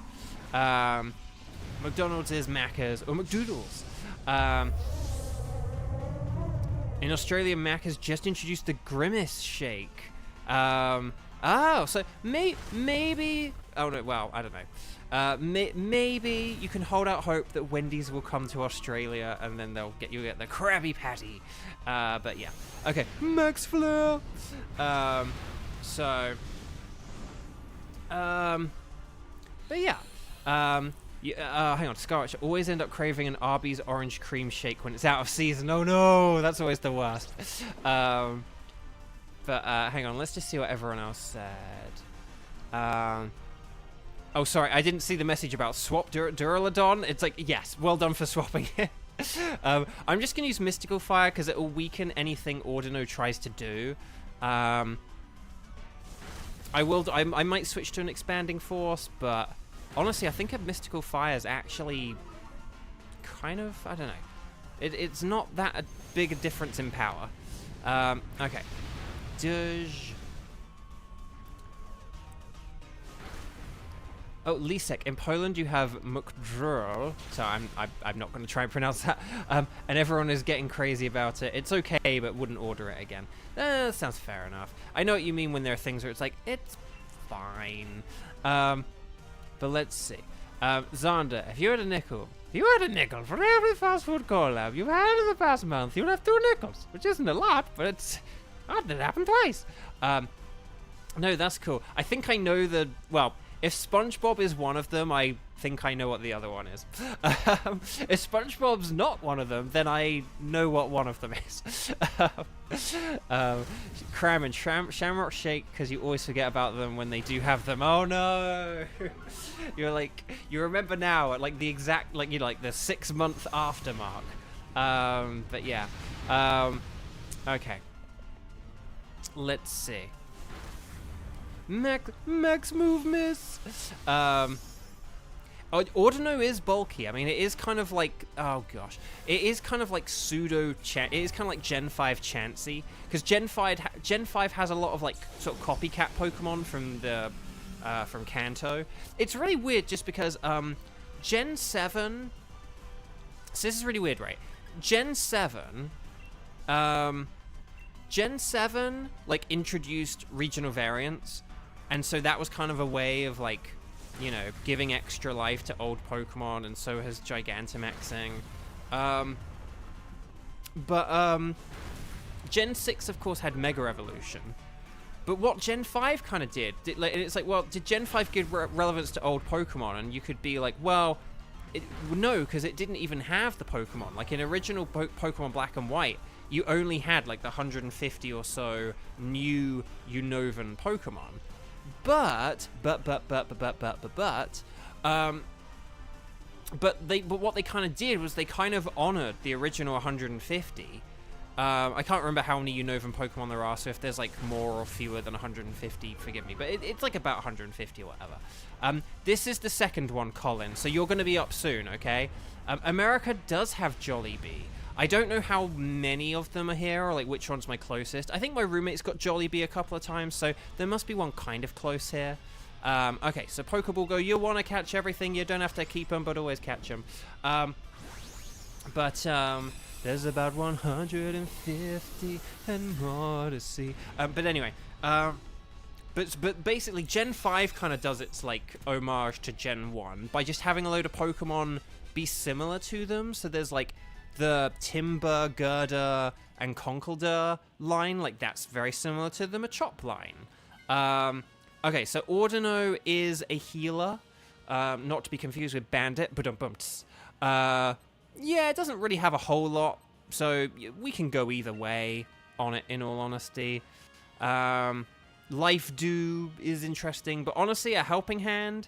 McDonald's is Macca's, or McDoodles. In Australia, Mac has just introduced the Grimace Shake. So maybe. Oh no, well, I don't know. Maybe you can hold out hope that Wendy's will come to Australia, and then you'll get the Krabby Patty. But yeah, okay, Max Flare. But yeah. Hang on, Scarlet should always end up craving an Arby's orange cream shake when it's out of season. Oh no, that's always the worst. But hang on, let's just see what everyone else said. Oh, sorry, I didn't see the message about swap Duraludon. It's like, yes, well done for swapping it. I'm just going to use Mystical Fire because it will weaken anything Ordino tries to do. I might switch to an Expanding Force, but honestly, I think a Mystical Fire is actually kind of, I don't know. It's not that big a difference in power. Okay. Oh, Lisek. In Poland, you have Mukdrol. So I'm not going to try and pronounce that. And everyone is getting crazy about it. It's okay, but wouldn't order it again. That sounds fair enough. I know what you mean when there are things where it's like, it's fine. But let's see. Xander, if you had a nickel for every fast food collab you've had in the past month, you'll have 2 nickels, which isn't a lot, but it's odd that it happened twice. No, that's cool. I think I know well, if SpongeBob is one of them, I think I know what the other one is. If SpongeBob's not one of them, then I know what one of them is. Cram and Shamrock Shake, because you always forget about them when they do have them. Oh no! You're like, you remember now at like the exact, like, you know, like the 6-month after mark. But yeah. Okay. Let's see. Max move miss. Ordino is bulky. I mean, it is kind of like, oh gosh, it is kind of like pseudo. It is kind of like Gen 5 Chansey, because Gen 5 has a lot of like sort of copycat Pokemon from the from Kanto. It's really weird just because Gen 7. So this is really weird, right? Gen 7 like introduced regional variants, and so that was kind of a way of like, you know, giving extra life to old Pokemon, and so has Gigantamaxing. But Gen 6 of course had Mega Evolution. But what Gen 5 kind of did, it's like, well, did Gen 5 give relevance to old Pokemon? And you could be like, well, no, because it didn't even have the Pokemon. Like in original Pokemon Black and White, you only had like the 150 or so new Unovan Pokemon. But what they kind of did was they kind of honored the original 150. I can't remember how many Unovan Pokemon there are, so if there's like more or fewer than 150, forgive me, but it's like about 150 or whatever. This is the second one, Colin, so you're going to be up soon, okay? America does have Jollibee. I don't know how many of them are here, or like which one's my closest. I think my roommate's got Jollibee a couple of times, so there must be one kind of close here. Okay, so Pokeball Go, you want to catch everything. You don't have to keep them, but always catch them. There's about 150 and more to see. But anyway, but basically Gen 5 kind of does its like homage to Gen 1 by just having a load of Pokemon be similar to them. So there's like the Timber, Gerda, and Conkeldurr line, like that's very similar to the Machop line. Okay, so Ordino is a healer, not to be confused with Bandit, yeah, it doesn't really have a whole lot, so we can go either way on it, in all honesty. Life Dew is interesting, but honestly, a Helping Hand,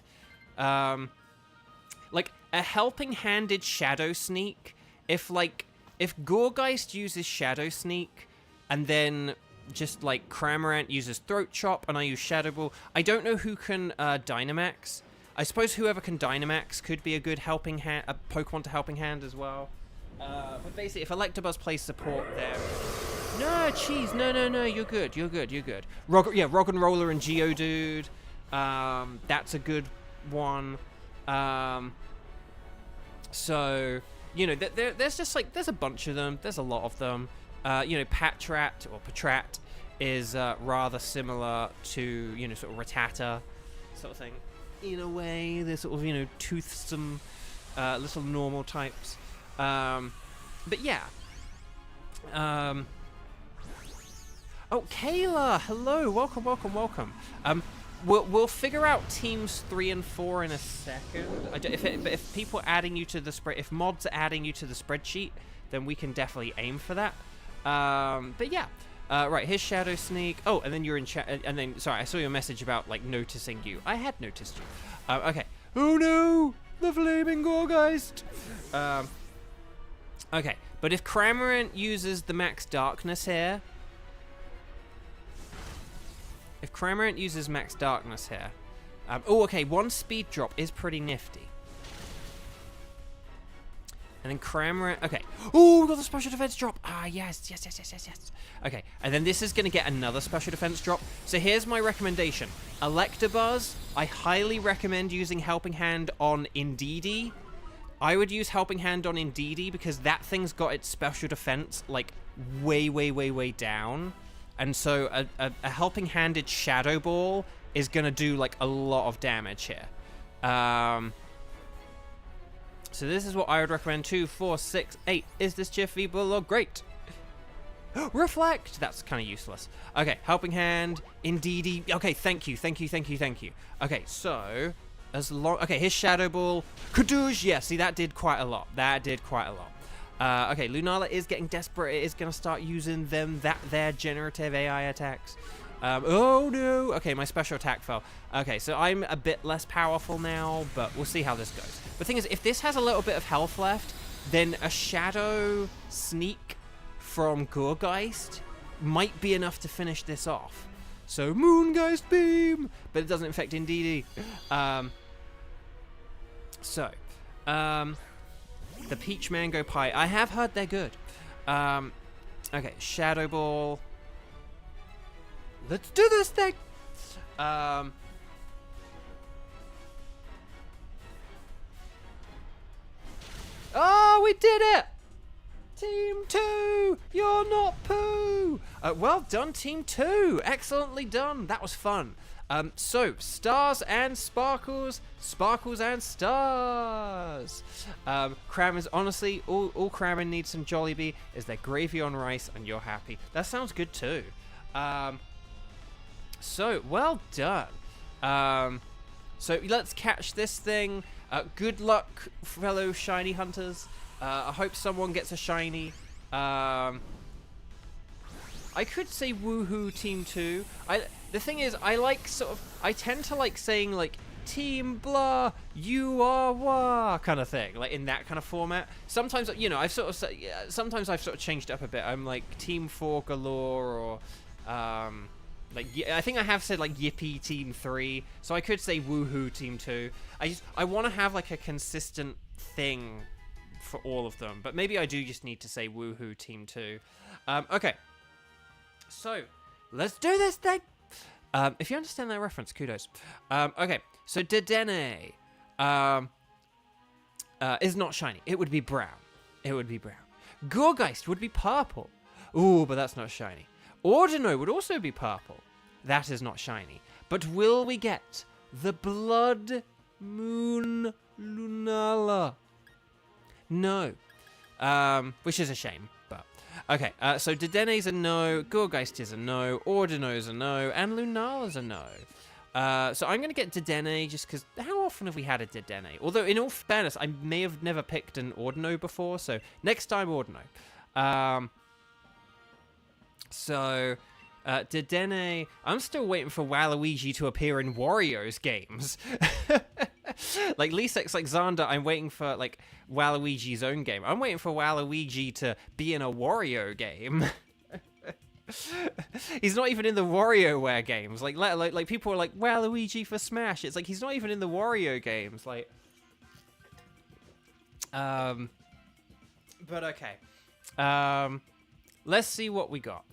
like a Helping Handed Shadow Sneak, if Gourgeist uses Shadow Sneak, and then just like Cramorant uses Throat Chop, and I use Shadow Ball, I don't know who can Dynamax. I suppose whoever can Dynamax could be a good helping hand, a Pokemon to Helping Hand as well. But basically, if Electabuzz plays support there... No, Cheese, no, you're good. Rock and Roller and Geodude, that's a good one. So, you know, there's just like, there's a bunch of them, there's a lot of them. You know, Patrat is rather similar to, you know, sort of Rattata sort of thing. In a way, they're sort of, you know, toothsome, little normal types. But yeah. Oh, Kayla! Hello! Welcome. We'll figure out teams 3 and 4 in a second. But if people are adding you to the if mods are adding you to the spreadsheet, then we can definitely aim for that. But yeah. Right, here's Shadow Sneak. Oh, and then you're in chat. And then, sorry, I saw your message about, like, noticing you. I had noticed you. Okay. Oh, no! The Flaming Gourgeist! Okay, but if Cramorant uses the Max Darkness here... oh, okay, one speed drop is pretty nifty. And then Cramorant... Okay. Oh, we got the special defense drop. Ah, yes. Okay, and then this is going to get another special defense drop. So here's my recommendation. Electabuzz, I highly recommend using Helping Hand on Indeedee. I would use Helping Hand on Indeedee because that thing's got its special defense, like, way down. And so a Helping Handed Shadow Ball is going to do, like, a lot of damage here. So this is what I would recommend. 2, 4, 6, 8. Is this Jiffy Bulldog? Great. Reflect! That's kind of useless. Okay, Helping Hand, Indeedee. Okay, thank you. Okay, so, okay, here's Shadow Ball. Kadoosh! Yeah, see, that did quite a lot. Okay, Lunala is getting desperate. It is going to start using their generative AI attacks. Oh no! Okay, my special attack fell. Okay, so I'm a bit less powerful now, but we'll see how this goes. The thing is, if this has a little bit of health left, then a Shadow Sneak from Gourgeist might be enough to finish this off. So, Moongeist Beam! But it doesn't affect Indeedee. The Peach Mango Pie. I have heard they're good. Okay, Shadow Ball. Let's do this thing! Oh, we did it! Team 2! You're not poo! Well done, Team 2! Excellently done! That was fun. So, stars and sparkles, sparkles and stars. Cram is honestly, all Cramming needs some Jollibee is their gravy on rice and you're happy. That sounds good too. So, well done. So, let's catch this thing. Good luck, fellow shiny hunters. I hope someone gets a shiny. I could say woohoo Team 2. The thing is, I tend to like saying like Team blah, you are wah kind of thing, like in that kind of format. Sometimes, you know, sometimes I've sort of changed it up a bit. I'm like Team 4 galore, or like I think I have said like Yippee Team 3, so I could say woohoo Team 2. I want to have like a consistent thing for all of them, but maybe I do just need to say woohoo Team 2. Okay, so let's do this thing. If you understand that reference, kudos. Okay, so Dedenne is not shiny. It would be brown. Gourgeist would be purple. Ooh, but that's not shiny. Ordino would also be purple. That is not shiny. But will we get the Blood Moon Lunala? No. Which is a shame, but... Okay, so Dedenne's a no, Gourgeist is a no, Ordino's a no, and Lunala's a no. So I'm going to get Dedenne just because how often have we had a Dedenne? Although, in all fairness, I may have never picked an Ordino before, so next time Ordino. Dedenne... I'm still waiting for Waluigi to appear in Wario's games. Like Lisex, like Xander, I'm waiting for like Waluigi's own game. I'm waiting for Waluigi to be in a Wario game. He's not even in the WarioWare games. Like people are like Waluigi for Smash. It's like he's not even in the Wario games. Like, but okay. Let's see what we got.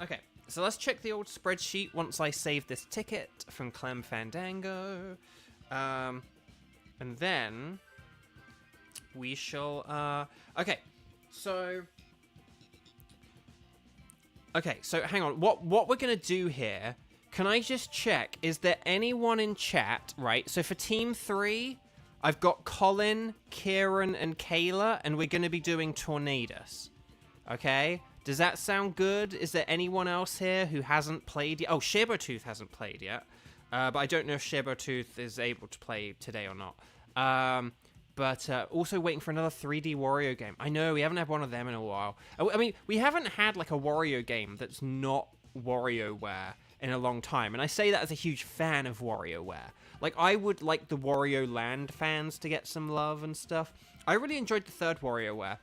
Okay. So let's check the old spreadsheet once I save this ticket from Clem Fandango. And then we shall... Okay, so hang on. What we're going to do here, can I just check, is there anyone in chat, right? So for Team 3, I've got Colin, Kieran, and Kayla, and we're going to be doing Tornadus. Okay? Does that sound good? Is there anyone else here who hasn't played yet? Oh, Shabertooth hasn't played yet. But I don't know if Shabertooth is able to play today or not. But also waiting for another 3D Wario game. I know, we haven't had one of them in a while. I mean, we haven't had like a Wario game that's not WarioWare in a long time. And I say that as a huge fan of WarioWare. Like, I would like the Wario Land fans to get some love and stuff. I really enjoyed the third WarioWare.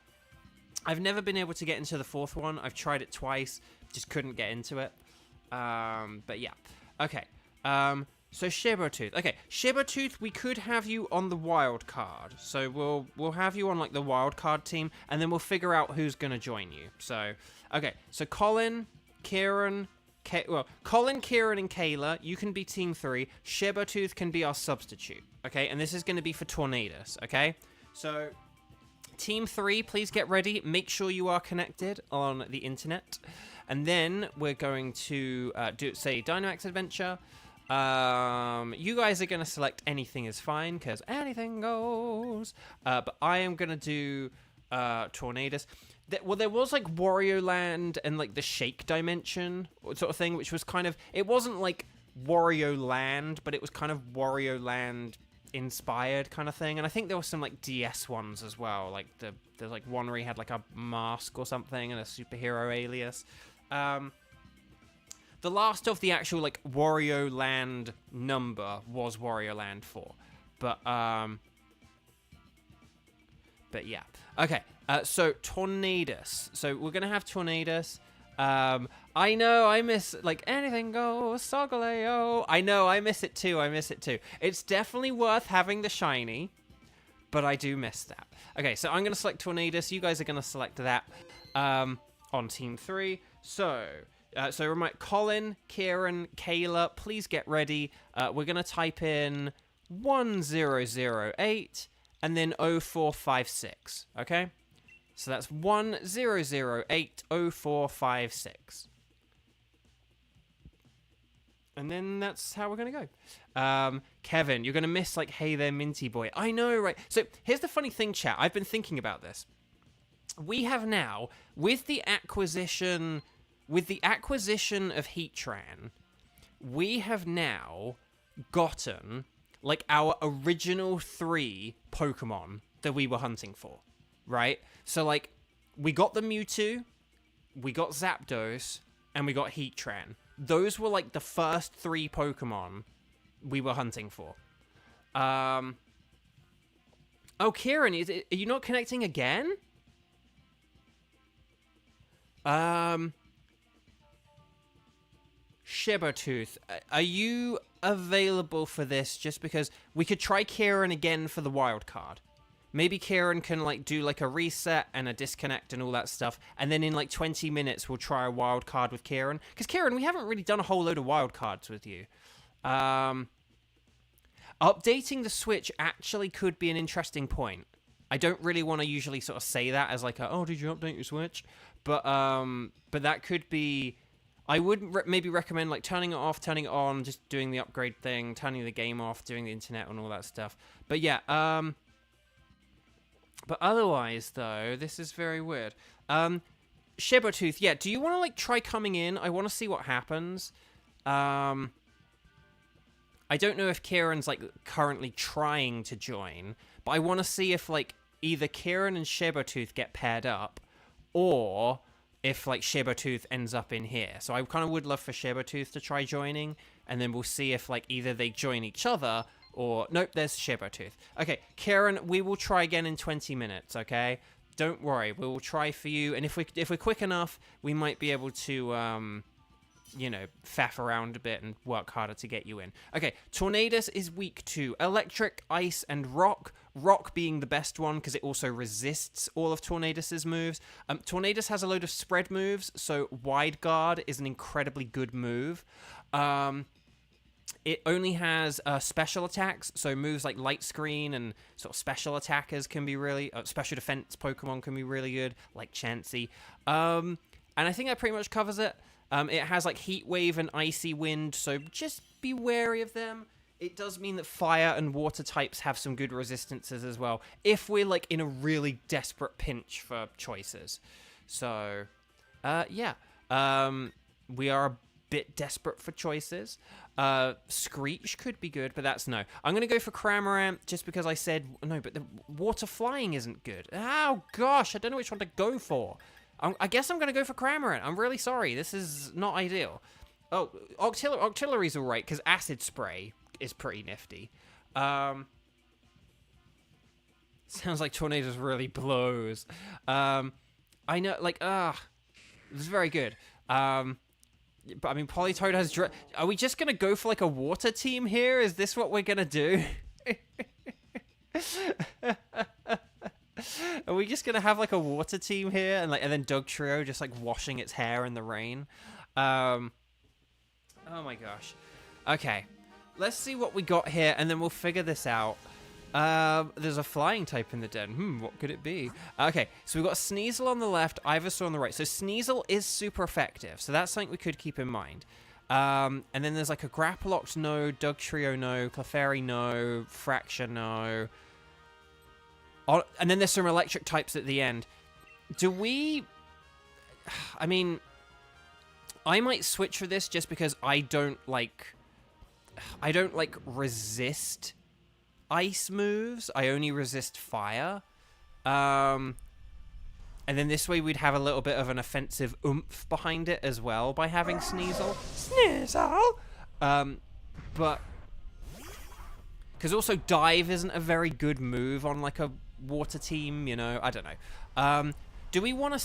I've never been able to get into the fourth one. I've tried it twice, just couldn't get into it. But yeah. Okay. So Shabertooth. Okay, Shabertooth, we could have you on the wild card. So we'll have you on like the wild card team, and then we'll figure out who's gonna join you. So okay. So Colin, Kieran, Colin, Kieran, and Kayla, you can be Team 3. Shabertooth can be our substitute. Okay, and this is gonna be for Tornadus. Okay, so. Team 3, please get ready. Make sure you are connected on the internet. And then we're going to say Dynamax Adventure. You guys are going to select anything is fine, because anything goes. But I am going to do Tornadus. Well, there was like Wario Land and like the Shake Dimension sort of thing, which was kind of... It wasn't like Wario Land, but it was kind of Wario Land inspired kind of thing. And I think there were some like DS ones as well. Like there's like one where he had like a mask or something and a superhero alias. The last of the actual, like, Wario Land number was Wario Land 4. But yeah. Okay, so Tornadus. So we're going to have Tornadus. I know, I miss, like, anything goes, Sogaleo. I know, I miss it too, It's definitely worth having the shiny, but I do miss that. Okay, so I'm going to select Tornadus. You guys are going to select that on Team 3. So remind Colin, Kieran, Kayla, please get ready. We're going to type in 1008 and then 0456, okay? So that's 10080456. And then that's how we're going to go. Kevin, you're going to miss, like, Hey There, Minty Boy. I know, right? So here's the funny thing, chat. I've been thinking about this. We have now, with the acquisition of Heatran, we have now gotten, like, our original 3 Pokemon that we were hunting for, right? So, like, we got the Mewtwo, we got Zapdos, and we got Heatran. Those were, like, the first 3 Pokemon we were hunting for. Oh, Kieran, are you not connecting again? Shibertooth, are you available for this? Just because we could try Kieran again for the wild card. Maybe Kieran can, like, do, like, a reset and a disconnect and all that stuff. And then in, like, 20 minutes, we'll try a wild card with Kieran. Because, Kieran, we haven't really done a whole load of wild cards with you. Updating the Switch actually could be an interesting point. I don't really want to usually sort of say that as, like, oh, did you update your Switch? But that could be... I would maybe recommend, like, turning it off, turning it on, just doing the upgrade thing, turning the game off, doing the internet and all that stuff. But, yeah, But otherwise, though, this is very weird. Shibertooth, yeah, do you want to, like, try coming in? I want to see what happens. I don't know if Kieran's, like, currently trying to join, but I want to see if, like, either Kieran and Shibertooth get paired up, or if, like, Shibertooth ends up in here. So I kind of would love for Shibertooth to try joining, and then we'll see if, like, either they join each other, or... Nope, there's Shibertooth. Okay, Kieran, we will try again in 20 minutes, okay? Don't worry, we will try for you, and if we're quick enough, we might be able to, you know, faff around a bit and work harder to get you in. Okay, Tornadus is weak to Electric, Ice, and Rock. Rock being the best one because it also resists all of Tornadus's moves. Tornadus has a load of spread moves, so Wide Guard is an incredibly good move. It only has special attacks, so moves like Light Screen and sort of special attackers can be really... special defense Pokemon can be really good, like Chansey. And I think that pretty much covers it. It has like Heat Wave and Icy Wind, so just be wary of them. It does mean that fire and water types have some good resistances as well, if we're, like, in a really desperate pinch for choices. So, yeah. We are a bit desperate for choices. Screech could be good, but that's no. I'm going to go for Cramorant just because I said... No, but the water flying isn't good. Oh, gosh, I don't know which one to go for. I guess I'm going to go for Cramorant. I'm really sorry. This is not ideal. Oh, Octillery's all right, because Acid Spray is pretty nifty. Sounds like Tornadus really blows. I know, like, this is very good. But, I mean, Politoed has... Are we just going to go for, like, a water team here? Is this what we're going to do? Are we just going to have, like, a water team here? And then Doug Trio just, like, washing its hair in the rain? Oh, my gosh. Okay. Let's see what we got here, and then we'll figure this out. There's a flying type in the den. What could it be? Okay, so we've got Sneasel on the left, Ivysaur on the right. So Sneasel is super effective, so that's something we could keep in mind. And then there's like a Grapploct no, Dugtrio no, Clefairy no, Fracture no. And then there's some electric types at the end. Do we... I mean, I might switch for this just because I don't like resist ice moves. I only resist fire. And then this way we'd have a little bit of an offensive oomph behind it as well by having Sneasel. Sneasel! But... because also Dive isn't a very good move on, like, a water team, you know? I don't know. Do we want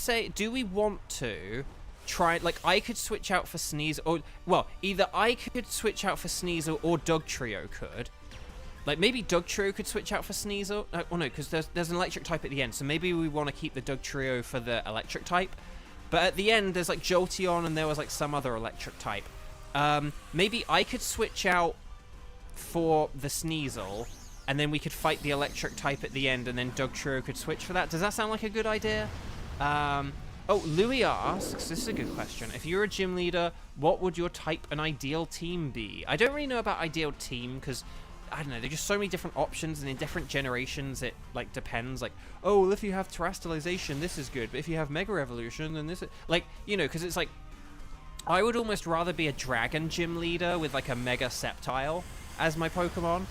to try... like, I could switch out for Sneasel, or... well, either I could switch out for Sneasel or Dugtrio could. Like, maybe Dugtrio could switch out for Sneasel. Well, no, because there's an electric type at the end, so maybe we want to keep the Dugtrio for the electric type. But at the end, there's, like, Jolteon, and there was, like, some other electric type. Maybe I could switch out for the Sneasel, and then we could fight the electric type at the end, and then Dugtrio could switch for that. Does that sound like a good idea? Oh, Louis asks, this is a good question. If you're a gym leader, what would your type and ideal team be? I don't really know about ideal team, because... I don't know, there's just so many different options, and in different generations it, like, depends. Like, oh, well, if you have Terrestrialization, this is good, but if you have Mega Evolution, then this is... like, you know, because it's like... I would almost rather be a Dragon Gym Leader with, like, a Mega Sceptile as my Pokemon.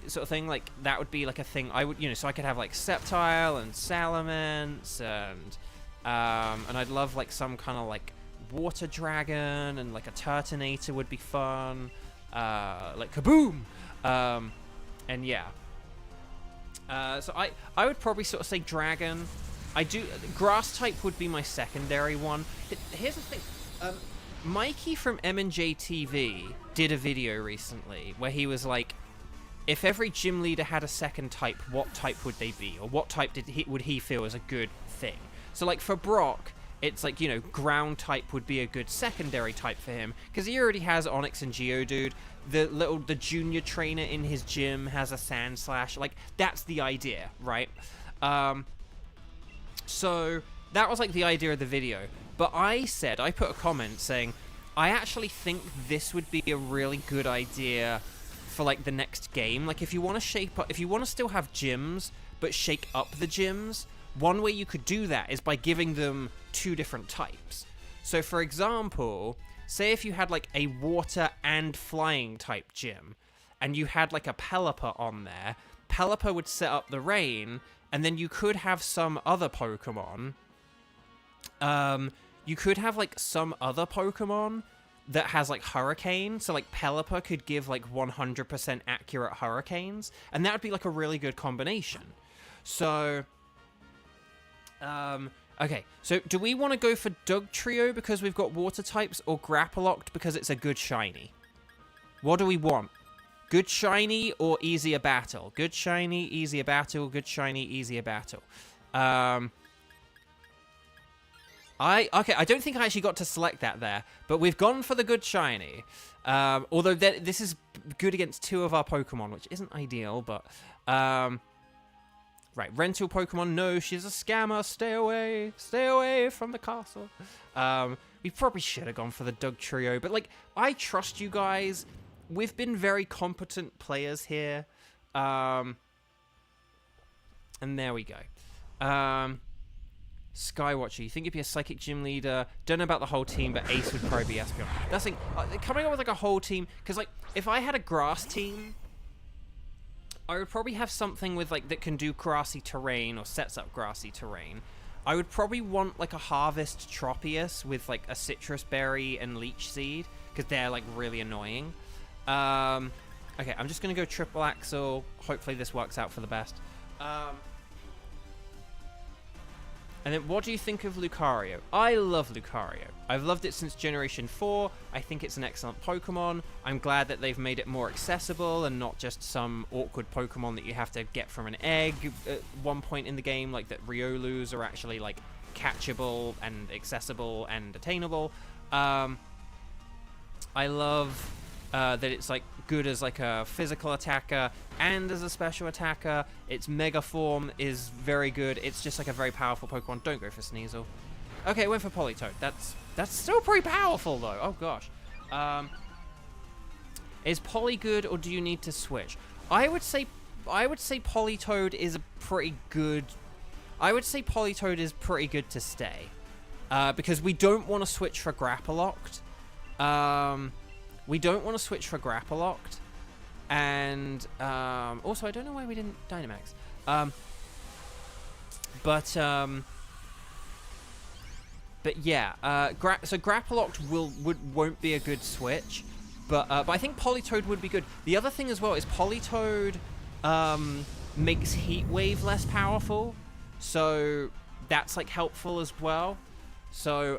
Sort of thing, like, that would be, like, a thing I would... you know, so I could have, like, Sceptile and Salamence, and I'd love, like, some kind of, like, Water Dragon, and, like, a Turtonator would be fun. Like Kaboom! And yeah. So I would probably sort of say Dragon. Grass type would be my secondary one. Here's the thing. Mikey from M&J TV did a video recently where he was like, if every gym leader had a second type, what type would they be? Or what type would he feel is a good thing? So like for Brock, it's like, you know, ground type would be a good secondary type for him, because he already has Onyx and Geodude. The junior trainer in his gym has a Sandslash. Like, that's the idea, right? So that was like the idea of the video. But I put a comment saying, I actually think this would be a really good idea for like the next game. Like, if you want to if you want to still have gyms, but shake up the gyms, one way you could do that is by giving them 2 different types. So, for example, say if you had, like, a water and flying type gym, and you had, like, a Pelipper on there, Pelipper would set up the rain, and then you could have some other Pokemon. You could have, like, some other Pokemon that has, like, Hurricane. So, like, Pelipper could give, like, 100% accurate Hurricanes, and that would be, like, a really good combination. So... okay, so do we want to go for Dugtrio because we've got water types, or Grapploct because it's a good shiny? What do we want? Good shiny or easier battle? Good shiny, easier battle, good shiny, easier battle. Okay, I don't think I actually got to select that there, but we've gone for the good shiny. Although this is good against 2 of our Pokemon, which isn't ideal, but... right, rental Pokemon, no, she's a scammer, stay away from the castle. We probably should have gone for the Dugtrio, but, like, I trust you guys. We've been very competent players here. And there we go. Skywatcher, you think you'd be a Psychic Gym Leader? Don't know about the whole team, but Ace would probably be Espeon. That's like, coming up with, like, a whole team, because, like, if I had a grass team... I would probably have something with, like, that can do grassy terrain or sets up grassy terrain. I would probably want, like, a Harvest Tropius with, like, a Citrus Berry and Leech Seed, because they're, like, really annoying. Okay, I'm just going to go Triple Axle. Hopefully this works out for the best. And then, what do you think of Lucario? I love Lucario. I've loved it since Generation 4. I think it's an excellent Pokemon. I'm glad that they've made it more accessible and not just some awkward Pokemon that you have to get from an egg at one point in the game, like that Riolus are actually, like, catchable and accessible and attainable. I love that it's, like, good as, like, a physical attacker and as a special attacker. Its Mega Form is very good. It's just, like, a very powerful Pokemon. Don't go for Sneasel. Okay, went for Politoed. That's still pretty powerful, though. Oh, gosh. Is Poly good, or do you need to switch? I would say Politoed is a pretty good... I would say Politoed is pretty good to stay. Because we don't want to switch for Grapploct. We don't want to switch for Grapploct. And also, I don't know why we didn't Dynamax. But yeah, so Grapploct won't be a good switch, but I think Politoed would be good. The other thing as well is Politoed makes Heat Wave less powerful, so that's like helpful as well. So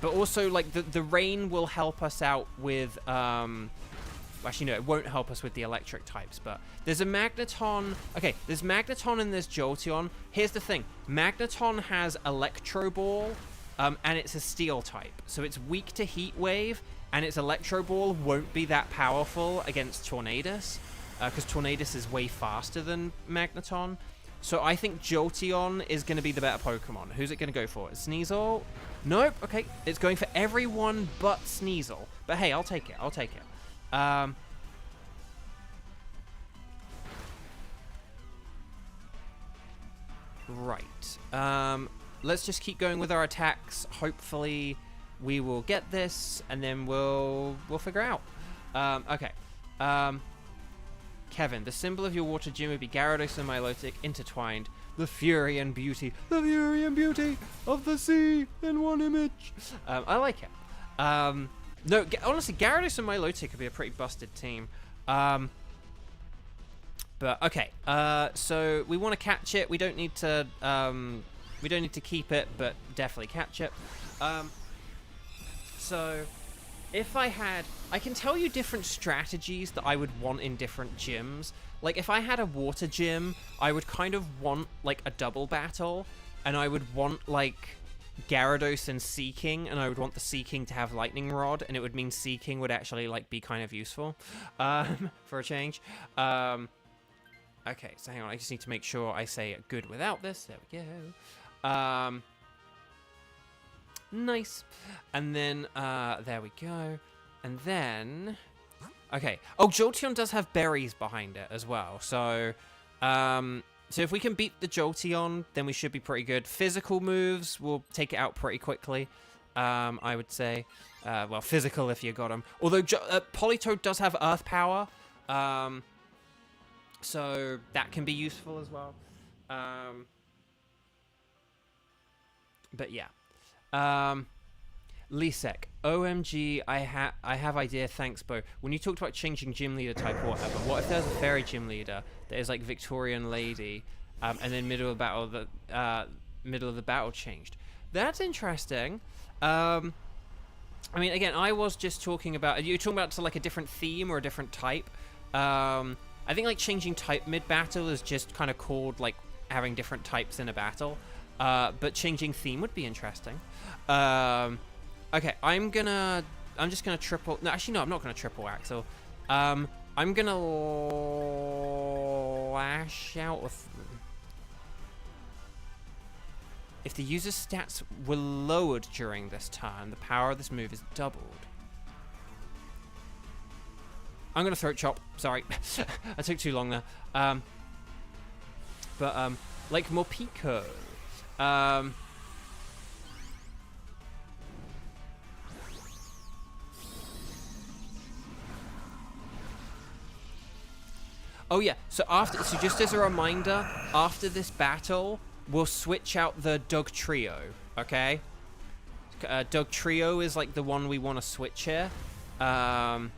but also like the rain will help us out with actually no, it won't help us with the electric types, but there's a Magneton. Okay, there's Magneton and there's Jolteon. Here's the thing. Magneton has Electro Ball, and it's a Steel type. So it's weak to Heat Wave, and its Electro Ball won't be that powerful against Tornadus, because Tornadus is way faster than Magneton. So I think Jolteon is going to be the better Pokemon. Who's it going to go for? Sneasel? Nope. Okay, it's going for everyone but Sneasel. But hey, I'll take it. I'll take it. Right. Let's just keep going with our attacks. Hopefully we will get this, and then we'll figure out. Okay. Kevin, the symbol of your water gym would be Gyarados and Milotic intertwined. The fury and beauty of the sea in one image. I like it. No, honestly, Gyarados and Milotic could be a pretty busted team. But okay, so we want to catch it. We don't need to keep it, but definitely catch it. So if I can tell you different strategies that I would want in different gyms. Like if I had a water gym, I would kind of want like a double battle, and I would want like Gyarados and Seeking, and I would want the Seeking to have Lightning Rod, and it would mean Seeking would actually like be kind of useful for a change. Okay, so hang on, I just need to make sure I say it good without this. There we go. Nice. And then there we go. And then okay. Oh, Jolteon does have berries behind it as well. So so if we can beat the Jolteon, then we should be pretty good. Physical moves will take it out pretty quickly, I would say. Well, physical if you got him. Although Politoed does have Earth Power, so that can be useful as well. But yeah. Lisek, OMG, I have idea, thanks, Bo. When you talked about changing gym leader type or whatever, what if there's a fairy gym leader that is like Victorian lady, and then middle of the battle changed? That's interesting. I mean, again, I was just talking about, are you talking about to like a different theme or a different type? I think like changing type mid-battle is just kind of called like having different types in a battle. But changing theme would be interesting. Okay, I'm just gonna triple... No, actually, no, I'm not gonna triple Axel. I'm gonna lash out with... If the user's stats were lowered during this turn, the power of this move is doubled. I'm gonna throat chop. Sorry. I took too long there. Like Morpeko. Oh yeah, so just as a reminder, after this battle, we'll switch out the Doug Trio, okay? Doug Trio is like the one we want to switch here. Okay,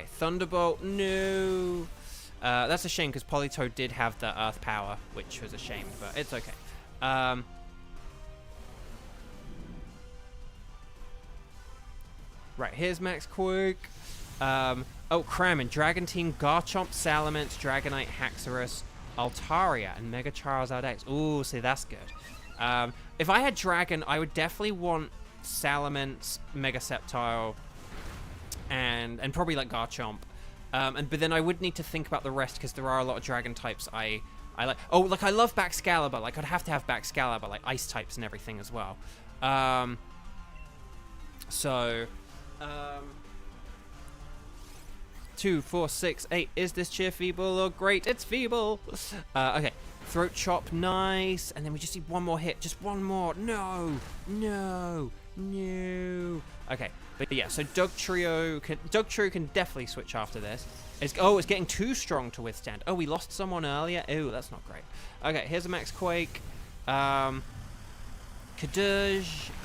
Thunderbolt, no. That's a shame because Politoed did have the Earth Power, which was a shame, but it's okay. Right, here's Max Quirk. Oh, Crammon, Dragon Team, Garchomp, Salamence, Dragonite, Haxorus, Altaria, and Mega Charizard X. Ooh, see, that's good. If I had Dragon, I would definitely want Salamence, Mega Sceptile, and probably like Garchomp. But then I would need to think about the rest because there are a lot of Dragon types I Oh, like, I love Baxcalibur. Like, I'd have to have Baxcalibur, like, ice types and everything as well. 2, 4, 6, 8. Is this cheer feeble or great? It's feeble. Okay. Throat chop, nice. And then we just need one more hit. Just one more. No. No. No. Okay. But yeah, so Dugtrio can definitely switch after this. It's getting too strong to withstand. Oh, we lost someone earlier. Oh, that's not great. Okay, here's a Max Quake. Kadoosh.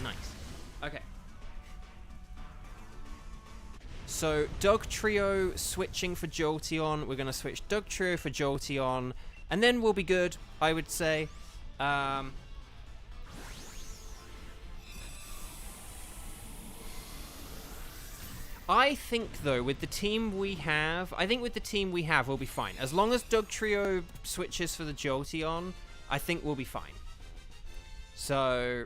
Nice. Okay. So, Dugtrio switching for Jolteon. We're going to switch Dugtrio for Jolteon. And then we'll be good, I would say. I think, though, with the team we have, we'll be fine. As long as Dugtrio switches for the Jolteon, I think we'll be fine. So...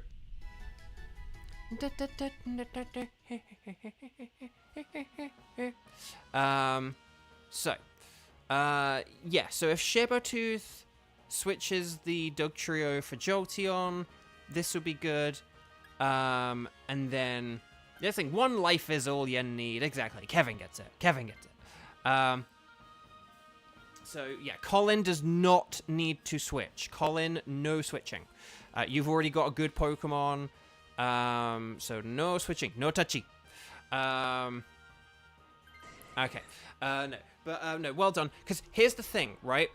yeah, so if Sabertooth switches the Dugtrio for Jolteon, this will be good. And then... I think one life is all you need. Exactly. Kevin gets it. So, yeah, Colin does not need to switch. Colin, no switching. You've already got a good Pokemon. So no switching. No touchy. Okay. No. But, no, well done. Because here's the thing, right?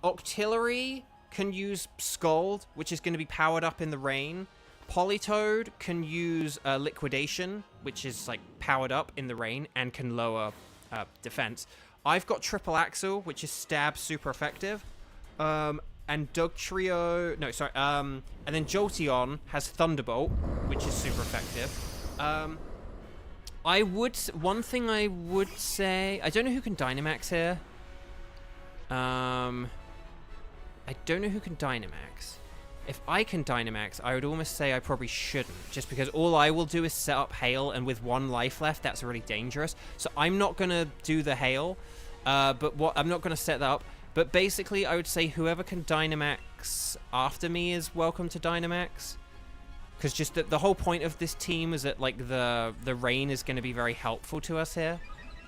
Octillery can use Scald, which is going to be powered up in the rain. Politoed can use Liquidation, which is, like, powered up in the rain and can lower defense. I've got Triple Axle, which is stab super effective. And Dugtrio... No, sorry. And then Jolteon has Thunderbolt, which is super effective. One thing I would say... I don't know who can Dynamax here. I don't know who can Dynamax. If I can Dynamax, I would almost say I probably shouldn't, just because all I will do is set up Hail, and with one life left, that's really dangerous. So I'm not going to do the Hail, I'm not going to set that up. But basically, I would say whoever can Dynamax after me is welcome to Dynamax. Because just the whole point of this team is that, like, the rain is going to be very helpful to us here.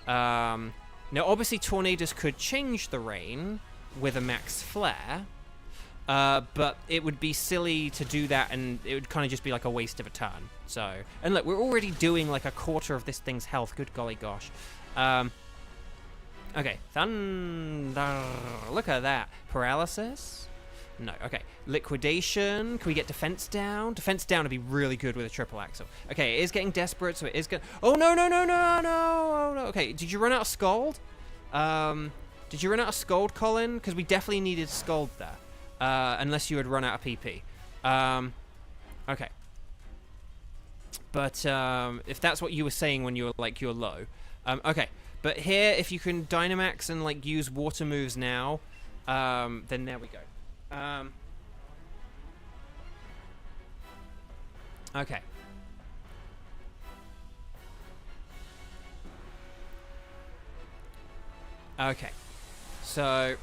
Now, obviously, Tornadus could change the rain with a Max Flare. But it would be silly to do that, and it would kind of just be like a waste of a turn. So, and look, we're already doing like a quarter of this thing's health. Good golly gosh. Okay, Thunder. Look at that. Paralysis? No, okay. Liquidation. Can we get defense down? Defense down would be really good with a Triple Axle. Okay, it is getting desperate, so it is going... Oh, no. Oh, no. Okay, did you run out of Scald? Did you run out of Scald, Colin? Because we definitely needed Scald there. Unless you had run out of PP. Okay. But, if that's what you were saying when you were, like, you're low. Okay. But here, if you can Dynamax and, like, use water moves now, then there we go. Okay. Okay. So...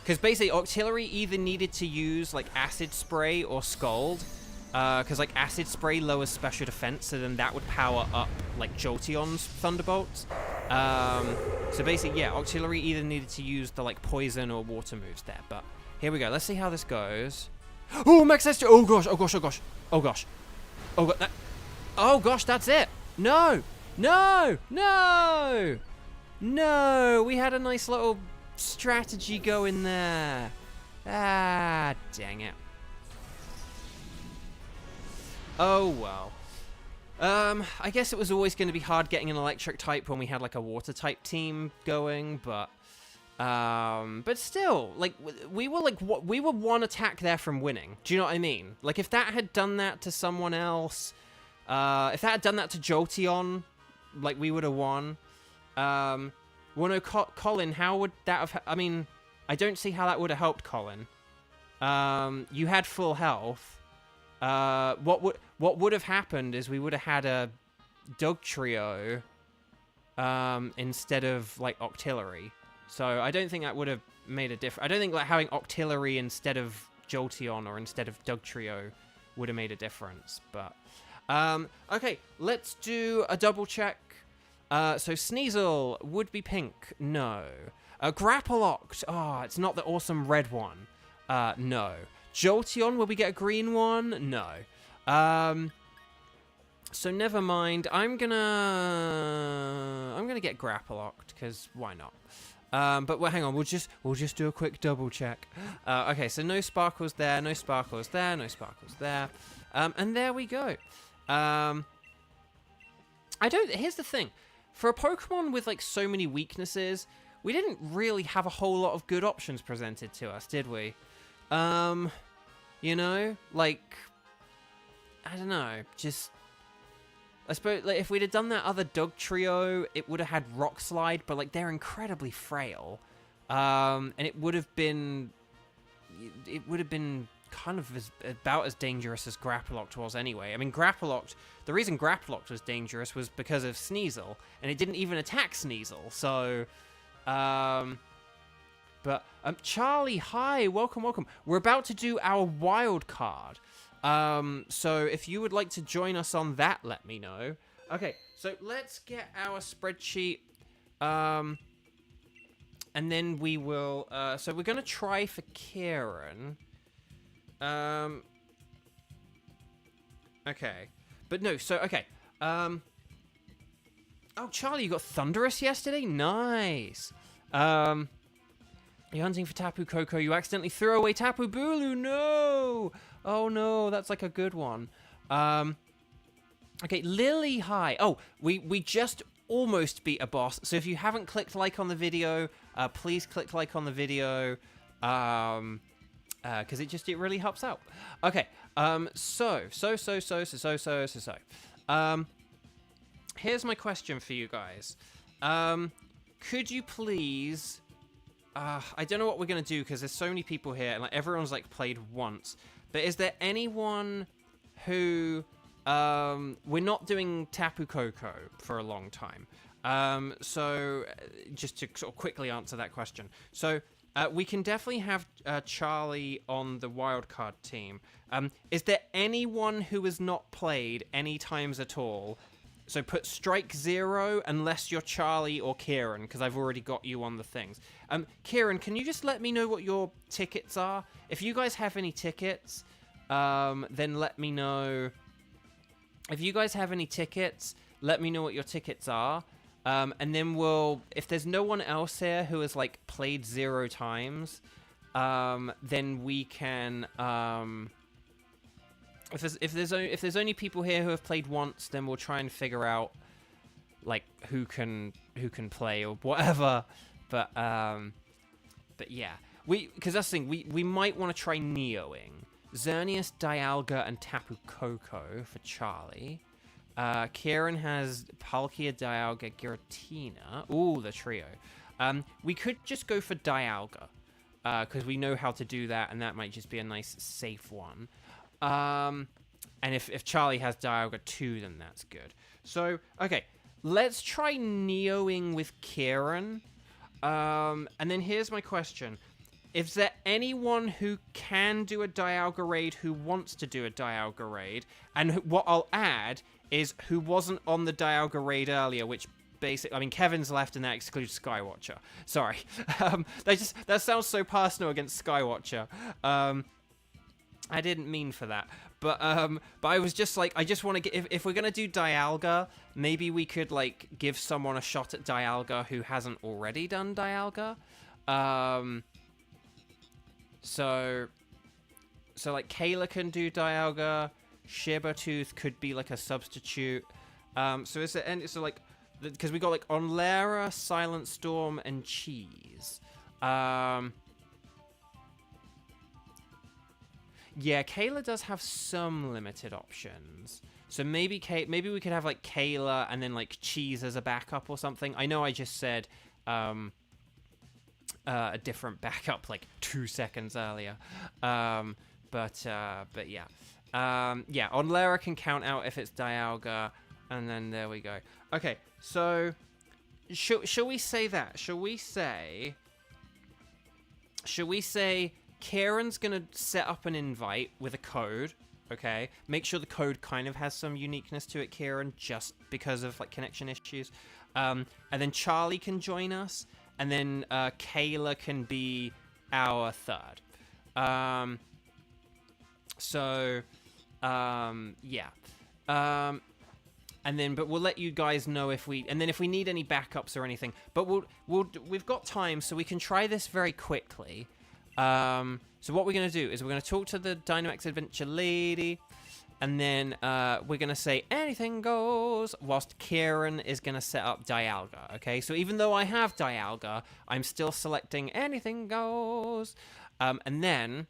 Because basically, Octillery either needed to use, like, Acid Spray or Scald. Because, like, Acid Spray lowers special defense, so then that would power up, like, Jolteon's Thunderbolts. So basically, yeah, Octillery either needed to use the, like, Poison or Water moves there. But here we go. Let's see how this goes. Oh, Max Esther! Oh, gosh. Oh, gosh. Oh, gosh. Oh, gosh. Oh, God. Oh, gosh, that's it. No. No. No. No. We had a nice little... strategy going there. Ah, dang it. Oh, well. I guess it was always going to be hard getting an electric type when we had, like, a water type team going, but still, like, we were one attack there from winning. Do you know what I mean? Like, if that had done that to someone else, if that had done that to Jolteon, like, we would have won. Well, no, Colin, how would that have... I mean, I don't see how that would have helped Colin. You had full health. What would have happened is we would have had a Dugtrio instead of, like, Octillery. So I don't think that would have made a difference. I don't think like having Octillery instead of Jolteon or instead of Dugtrio would have made a difference. But okay, let's do a double check. So Sneasel would be pink. No. Grapploct. Oh, it's not the awesome red one. No. Jolteon, will we get a green one? No. So never mind. I'm gonna get Grapploct because why not? But well, hang on. We'll just do a quick double check. Okay, so no sparkles there, no sparkles there, no sparkles there, and there we go. Here's the thing. For a Pokemon with like so many weaknesses, we didn't really have a whole lot of good options presented to us, did we? You know, like, I don't know, just, I suppose, like, if we'd have done that other Dugtrio, it would have had Rock Slide, but, like, they're incredibly frail, and it would have been kind of about as dangerous as Grapploct was anyway. I mean, the reason Grapploct was dangerous was because of Sneasel, and it didn't even attack Sneasel, so, But, Charlie, hi, welcome. We're about to do our wild card. So if you would like to join us on that, let me know. Okay, so let's get our spreadsheet. And then we will, so we're going to try for Kieran. Okay. But no, so, okay. Oh, Charlie, you got Thunderous yesterday? Nice. You're hunting for Tapu Koko. You accidentally threw away Tapu Bulu. No! Oh, no. That's like a good one. Okay, Lily, hi. Oh, we just almost beat a boss. So if you haven't clicked like on the video, please click like on the video. Because it really helps out. Okay, so. Here's my question for you guys. Could you please... I don't know what we're going to do because there's so many people here and like everyone's like played once. But is there anyone who... we're not doing Tapu Koko for a long time. So just to sort of quickly answer that question. So we can definitely have Charlie on the wildcard team. Is there anyone who has not played any times at all? So put strike 0 unless you're Charlie or Kieran, because I've already got you on the things. Kieran, can you just let me know what your tickets are? If you guys have any tickets, then let me know. If you guys have any tickets, let me know what your tickets are. And then if there's no one else here who has like played 0 times, then we can, if there's only people here who have played once, then we'll try and figure out like who can play or whatever. But yeah, because that's the thing, we might want to try Neoing. Xerneas, Dialga, and Tapu Koko for Charlie. Kieran has Palkia, Dialga, Giratina. Ooh, the trio. We could just go for Dialga, because we know how to do that, and that might just be a nice, safe one. And if Charlie has Dialga too, then that's good. So, okay, let's try Neoing with Kieran. And then here's my question. Is there anyone who can do a Dialga raid who wants to do a Dialga raid? And what I'll add is who wasn't on the Dialga raid earlier, which basically, I mean, Kevin's left and that excludes Skywatcher. Sorry. That sounds so personal against Skywatcher. I didn't mean for that. But I was just like, I just want to get, if we're going to do Dialga, maybe we could like give someone a shot at Dialga who hasn't already done Dialga. So like Kayla can do Dialga, Shibatooth could be like a substitute. So is there any, so like, because we got like Onlera, Silent Storm, and Cheese. Yeah, Kayla does have some limited options. So maybe we could have like Kayla and then like Cheese as a backup or something. I know I just said a different backup like 2 seconds earlier. But yeah. Yeah, Onlera can count out if it's Dialga, and then there we go. Okay, so shall we say that? Shall we say Kieran's gonna set up an invite with a code, okay? Make sure the code kind of has some uniqueness to it, Kieran, just because of like connection issues. And then Charlie can join us, and then Kayla can be our third. Yeah. And then, but we'll let you guys know if we need any backups or anything. But we've got time, so we can try this very quickly. So what we're gonna do is we're gonna talk to the Dynamax Adventure lady, and then we're gonna say anything goes, whilst Kieran is gonna set up Dialga. Okay, so even though I have Dialga, I'm still selecting anything goes, and then.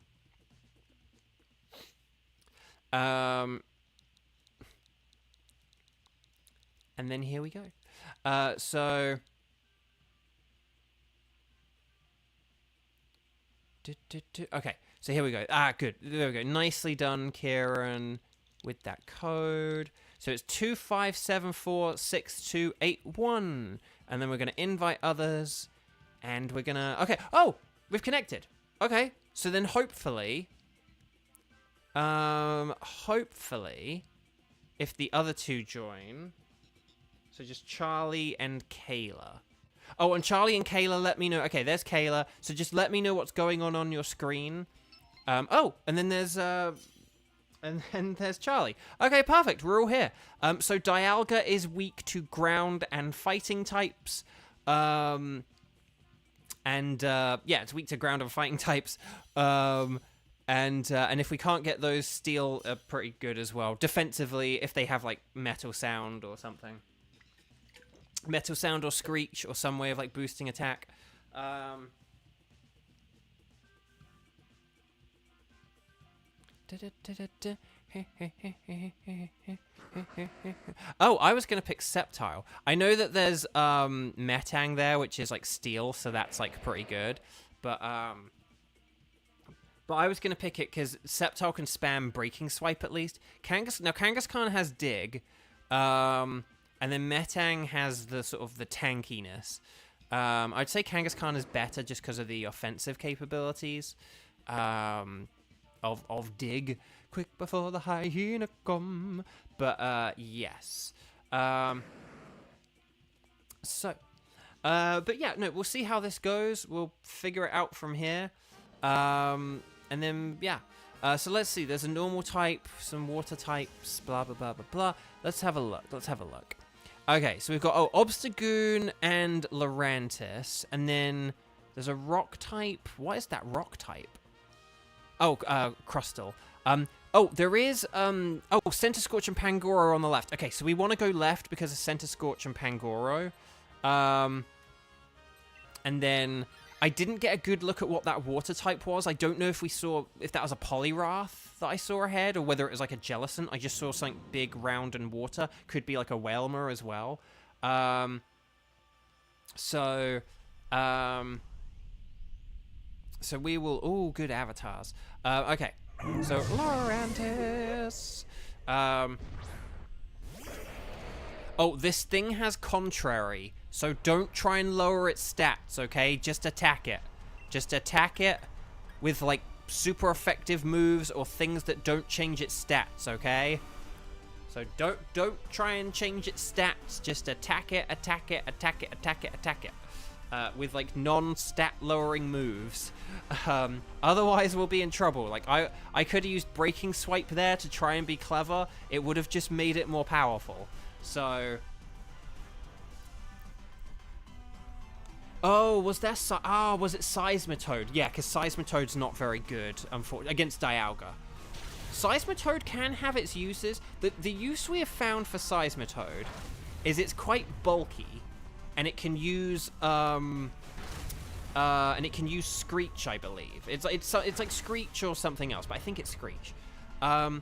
And then here we go. Okay, so here we go. Good. There we go. Nicely done, Kieran, with that code. So it's 25746281. And then we're going to invite others. And we're going to... Okay. Oh, we've connected. Okay. So then hopefully... if the other two join... So just Charlie and Kayla. Oh, and Charlie and Kayla, let me know. Okay, there's Kayla. So just let me know what's going on your screen. Oh, and then there's Charlie. Okay, perfect. We're all here. So Dialga is weak to ground and fighting types. Yeah, it's weak to ground and fighting types. And if we can't get those, Steel are pretty good as well. Defensively, if they have like Metal Sound or something. Metal Sound or Screech or some way of like boosting attack. Oh, I was gonna pick Sceptile. I know that there's Metang there, which is like Steel, so that's like pretty good. But I was gonna pick it because Sceptile can spam Breaking Swipe at least. Kangaskhan has Dig. And then Metang has the sort of the tankiness. I'd say Kangaskhan is better just because of the offensive capabilities of Dig. Quick before the hyena come. But yes. But yeah, no, we'll see how this goes. We'll figure it out from here. And then, yeah. So let's see. There's a normal type, some water types, blah, blah, blah, blah, blah. Let's have a look. Okay, so we've got, Obstagoon and Lurantis, and then there's a rock type. What is that rock type? Oh, Crustal. There is, Center Scorch and Pangoro on the left. Okay, so we want to go left because of Center Scorch and Pangoro. And then I didn't get a good look at what that water type was. I don't know if that was a Poliwrath that I saw ahead, or whether it was like a Jellicent. I just saw something big, round, and water. Could be like a Wailmer as well. So we will... Oh, good avatars. Okay. So, Lurantis. This thing has Contrary. So don't try and lower its stats, okay? Just attack it. Just attack it with, like, super effective moves or things that don't change its stats, okay? So don't try and change its stats. Just attack it. With, like, non-stat lowering moves. Otherwise, we'll be in trouble. Like, I could have used Breaking Swipe there to try and be clever. It would have just made it more powerful. So... Oh, was it Seismitoad? Yeah, because Seismitoad's not very good against Dialga. Seismitoad can have its uses. The use we have found for Seismitoad is it's quite bulky, and it can use Screech, I believe. It's like Screech or something else, but I think it's Screech. Oh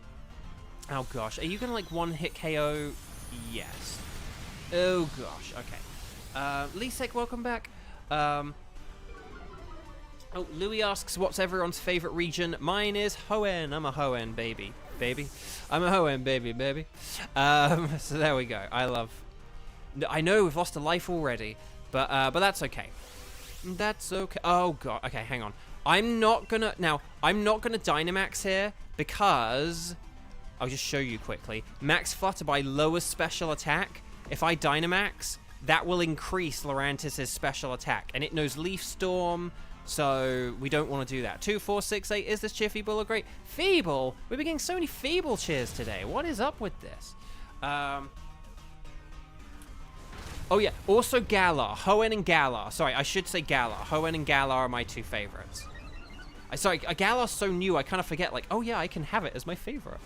gosh, are you gonna like one-hit KO? Yes. Oh gosh, okay. Lisek, welcome back. Louis asks, what's everyone's favorite region? Mine is Hoenn. I'm a Hoenn baby. I'm a Hoenn baby. So there we go. I love I know we've lost a life already, but that's okay. That's okay. Oh god. Okay, hang on. I'm not gonna Dynamax here because I'll just show you quickly. Max Flutterby lowers special attack. If I Dynamax, that will increase Lurantis' special attack, and it knows Leaf Storm, so we don't want to do that. 2, 4, 6, 8. Is this Chiffy Bull a great Feeble? We've been getting so many Feeble cheers today. What is up with this? Oh yeah, also Galar. Hoenn and Galar. Sorry, I should say Galar. Hoenn and Galar are my two favorites. Sorry, Galar's so new, I kind of forget, like, oh yeah, I can have it as my favorite.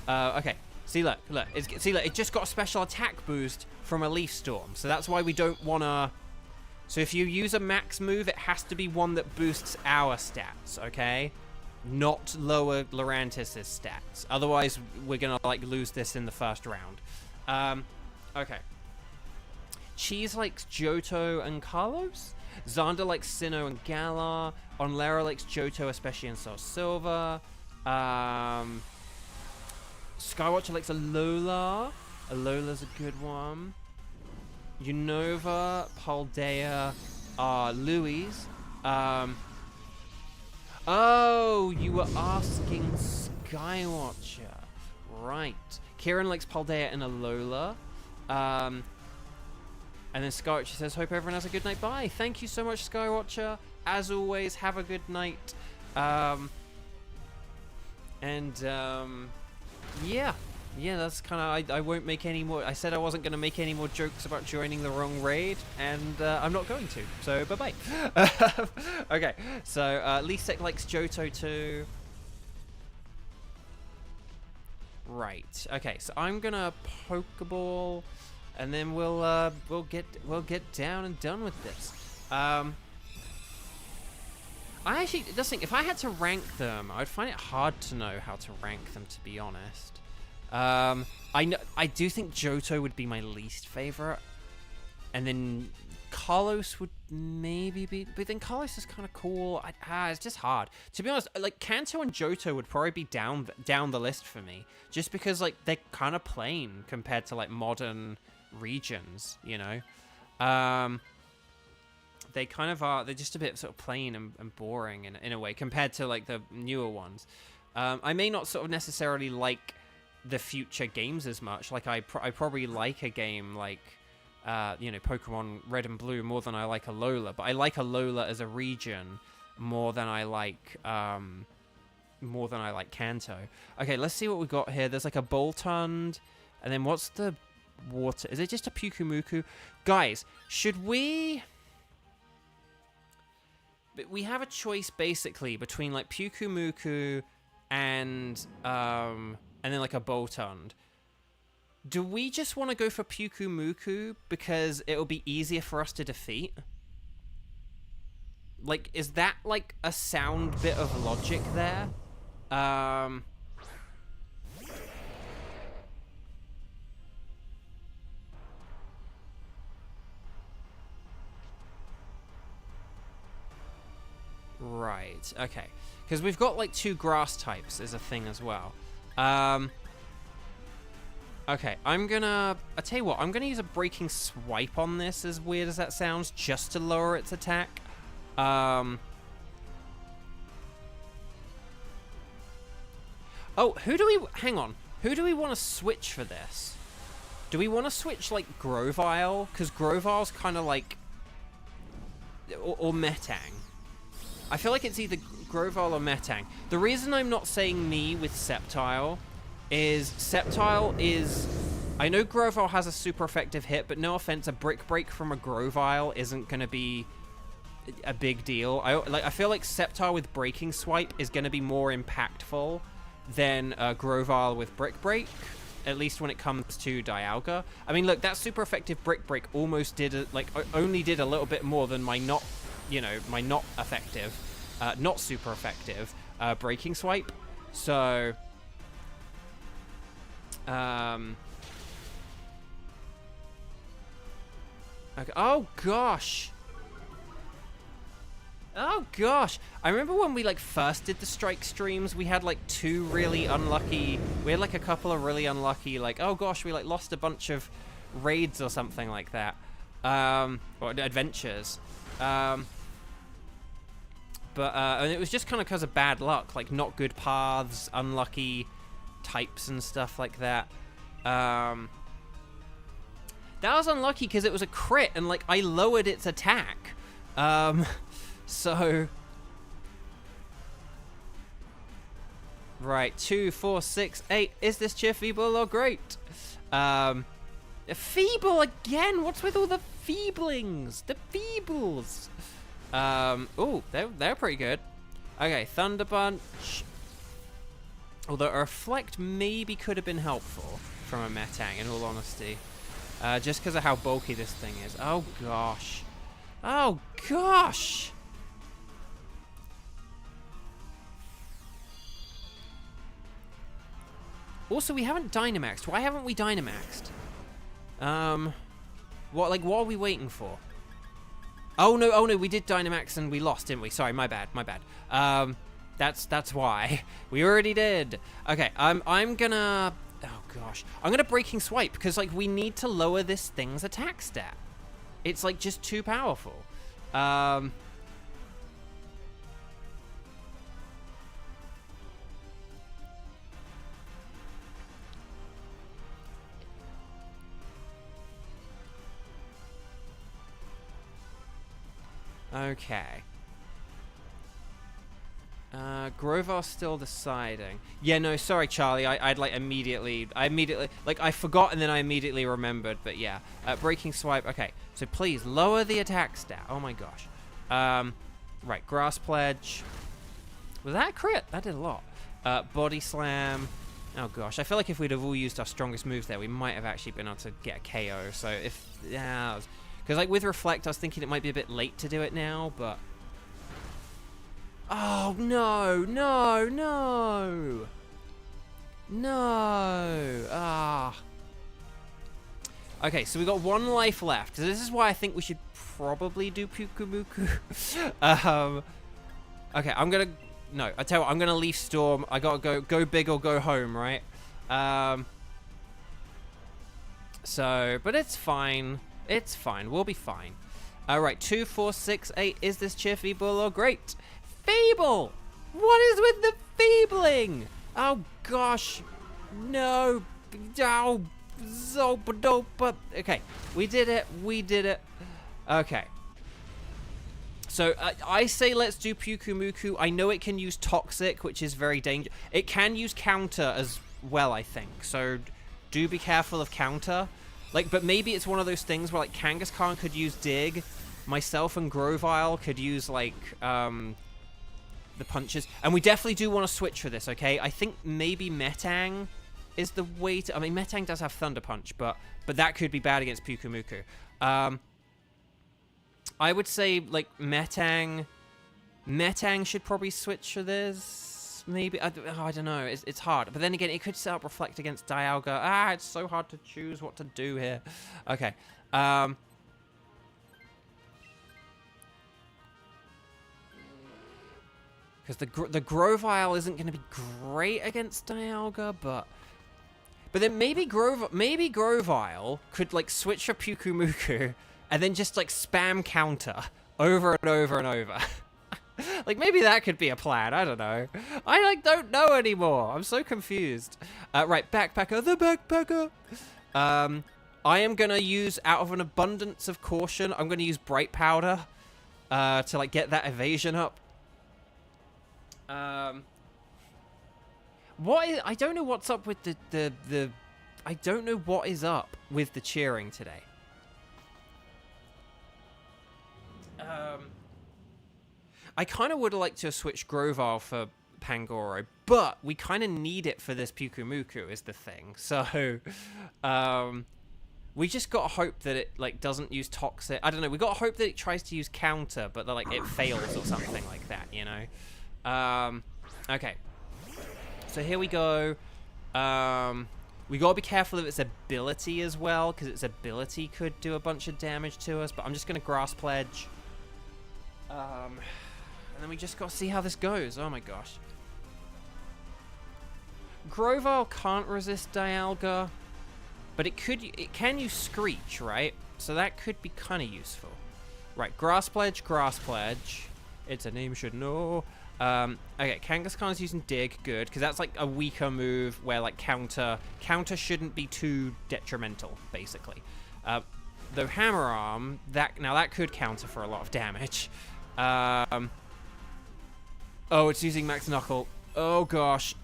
Okay, see, look. It just got a special attack boost from a Leaf Storm, so that's why we don't want to... So if you use a max move, it has to be one that boosts our stats, okay? Not lower Lurantis' stats. Otherwise, we're going to, like, lose this in the first round. Okay. Cheese likes Johto and Carlos. Xander likes Sinnoh and Galar. Onlera likes Johto, especially in Soul Silver. Skywatcher likes Alola. Alola's a good one. Unova, Paldea, Louise. Oh, you were asking Skywatcher. Right. Kieran likes Paldea and Alola. And then Skywatcher says, hope everyone has a good night. Bye. Thank you so much, Skywatcher. As always, have a good night. Yeah. Yeah, that's kind of... I won't make any more... I said I wasn't going to make any more jokes about joining the wrong raid, and I'm not going to. So, bye-bye. Okay, so Lisek likes Johto too. Right. Okay, so I'm going to Pokeball... And then we'll get down and done with this. I actually just think if I had to rank them, I'd find it hard to know how to rank them, to be honest. I do think Johto would be my least favorite, and then Carlos would maybe be, but then Carlos is kind of cool. It's just hard, to be honest. Like Kanto and Johto would probably be down the list for me, just because like they're kind of plain compared to like modern regions, you know. They kind of are. They're just a bit sort of plain and boring in a way compared to like the newer ones. I may not sort of necessarily like the future games as much. Like I probably like a game like you know, Pokemon Red and Blue more than I like Alola, but I like Alola as a region more than I like Kanto. Okay, let's see what we got here. There's like a Boltund, and then what's the water? Is it just a Pyukumuku? Guys, should we... We have a choice basically between like Pyukumuku and then like a Boltund. Do we just want to go for Pyukumuku because it'll be easier for us to defeat? Like, is that like a sound bit of logic there? Right, okay. Because we've got like 2 grass types as a thing as well. Okay, I'll tell you what, I'm gonna use a Breaking Swipe on this, as weird as that sounds, just to lower its attack. Oh, hang on, who do we want to switch for this? Do we want to switch like Grovyle? Because Grovyle's kind of like, or Metang. I feel like it's either Grovyle or Metang. The reason I'm not saying me with Sceptile is I know Grovyle has a super effective hit, but no offense, a Brick Break from a Grovyle isn't going to be a big deal. I feel like Sceptile with Breaking Swipe is going to be more impactful than Grovyle with Brick Break, at least when it comes to Dialga. I mean, look, that super effective Brick Break almost did only did a little bit more than my not effective, not super effective Breaking Swipe. So, okay. Oh gosh. Oh gosh. I remember when we like first did the strike streams, we had like 2 really unlucky, we had like a couple of really unlucky, like, oh gosh, we like lost a bunch of raids or something like that. Or adventures. And it was just kind of because of bad luck, like not good paths, unlucky types and stuff like that. That was unlucky because it was a crit and like I lowered its attack. So right, 2, 4, 6, 8. Is this cheer feeble or great? Feeble again. What's with all the feeblings? The feebles. Oh, they're pretty good. Okay, Thunder Punch. Although a Reflect maybe could have been helpful from a Metang, in all honesty. Just because of how bulky this thing is. Oh, gosh. Oh, gosh! Also, we haven't Dynamaxed. Why haven't we Dynamaxed? What are we waiting for? Oh no, we did Dynamax and we lost, didn't we? Sorry, my bad. That's why. We already did. Okay, I'm gonna... Oh, gosh. I'm gonna Breaking Swipe, because, like, we need to lower this thing's attack stat. It's, like, just too powerful. Okay. Grovar's still deciding. Yeah, no, sorry, Charlie. I immediately, like, I forgot and then I immediately remembered. But yeah, Breaking Swipe. Okay, so please lower the attack stat. Oh my gosh. Right, Grass Pledge. Was that a crit? That did a lot. Body Slam. Oh gosh, I feel like if we'd have all used our strongest moves there, we might have actually been able to get a KO. So if, yeah, because like with Reflect, I was thinking it might be a bit late to do it now, but. Oh, no. Ah. Okay, so we got 1 life left. This is why I think we should probably do Pukumuku. Okay, I'm gonna... No, I tell you what, I'm gonna Leaf Storm. I gotta go big or go home, right? So, but it's fine. It's fine. We'll be fine. Alright, 2, 4, 6, 8. Is this cheer feeble or great? Feeble! What is with the feebling? Oh gosh. No. Oh. Zopa-dopa. Okay. We did it. Okay. So, I say let's do Pukumuku. I know it can use Toxic, which is very dangerous. It can use Counter as well, I think. So, do be careful of Counter. Like, but maybe it's one of those things where, like, Kangaskhan could use Dig. Myself and Grovyle could use, like, the punches. And we definitely do want to switch for this, okay? I think maybe Metang is the way to... I mean, Metang does have Thunder Punch, but that could be bad against Pukumuku. I would say, like, Metang should probably switch for this. Maybe. I don't know. It's hard. But then again, it could set up Reflect against Dialga. It's so hard to choose what to do here. Okay. Because the Grovyle isn't going to be great against Dialga, but then maybe Grovyle could, like, switch for Pukumuku and then just, like, spam Counter over and over and over. Like, maybe that could be a plan. I don't know. I, like, don't know anymore. I'm so confused. Right, Backpacker. The Backpacker. I am going to use, out of an abundance of caution, I'm going to use Bright Powder to, like, get that evasion up. I don't know what's up with I don't know what is up with the cheering today. I kind of would have liked to have switched Grovyle for Pangoro, but we kind of need it for this Pukumuku is the thing. So, we just gotta hope that it, like, doesn't use Toxic. I don't know. We gotta hope that it tries to use Counter, but that, like, it fails or something like that, you know? Okay. So here we go. We gotta be careful of its ability as well, because its ability could do a bunch of damage to us, but I'm just gonna Grass Pledge. And then we just gotta see how this goes. Oh my gosh. Grovyle can't resist Dialga. but it can use Screech, right? So that could be kind of useful. Right, Grass Pledge, Grass Pledge. It's a name you should know. Okay, Kangaskhan's using Dig, good, because that's like a weaker move where like counter shouldn't be too detrimental, basically. Though Hammer Arm, that could counter for a lot of damage. Oh, it's using Max Knuckle. Oh gosh.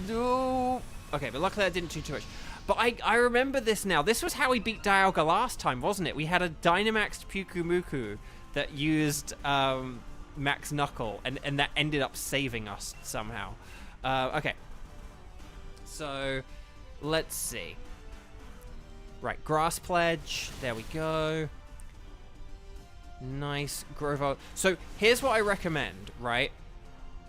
No. Okay, but luckily that didn't do too much. But I remember this now. This was how we beat Dialga last time, wasn't it? We had a Dynamaxed Pyukumuku that used Max Knuckle, and that ended up saving us somehow. Okay. So, let's see. Right, Grass Pledge. There we go. Nice. Grovyle. So, here's what I recommend, right?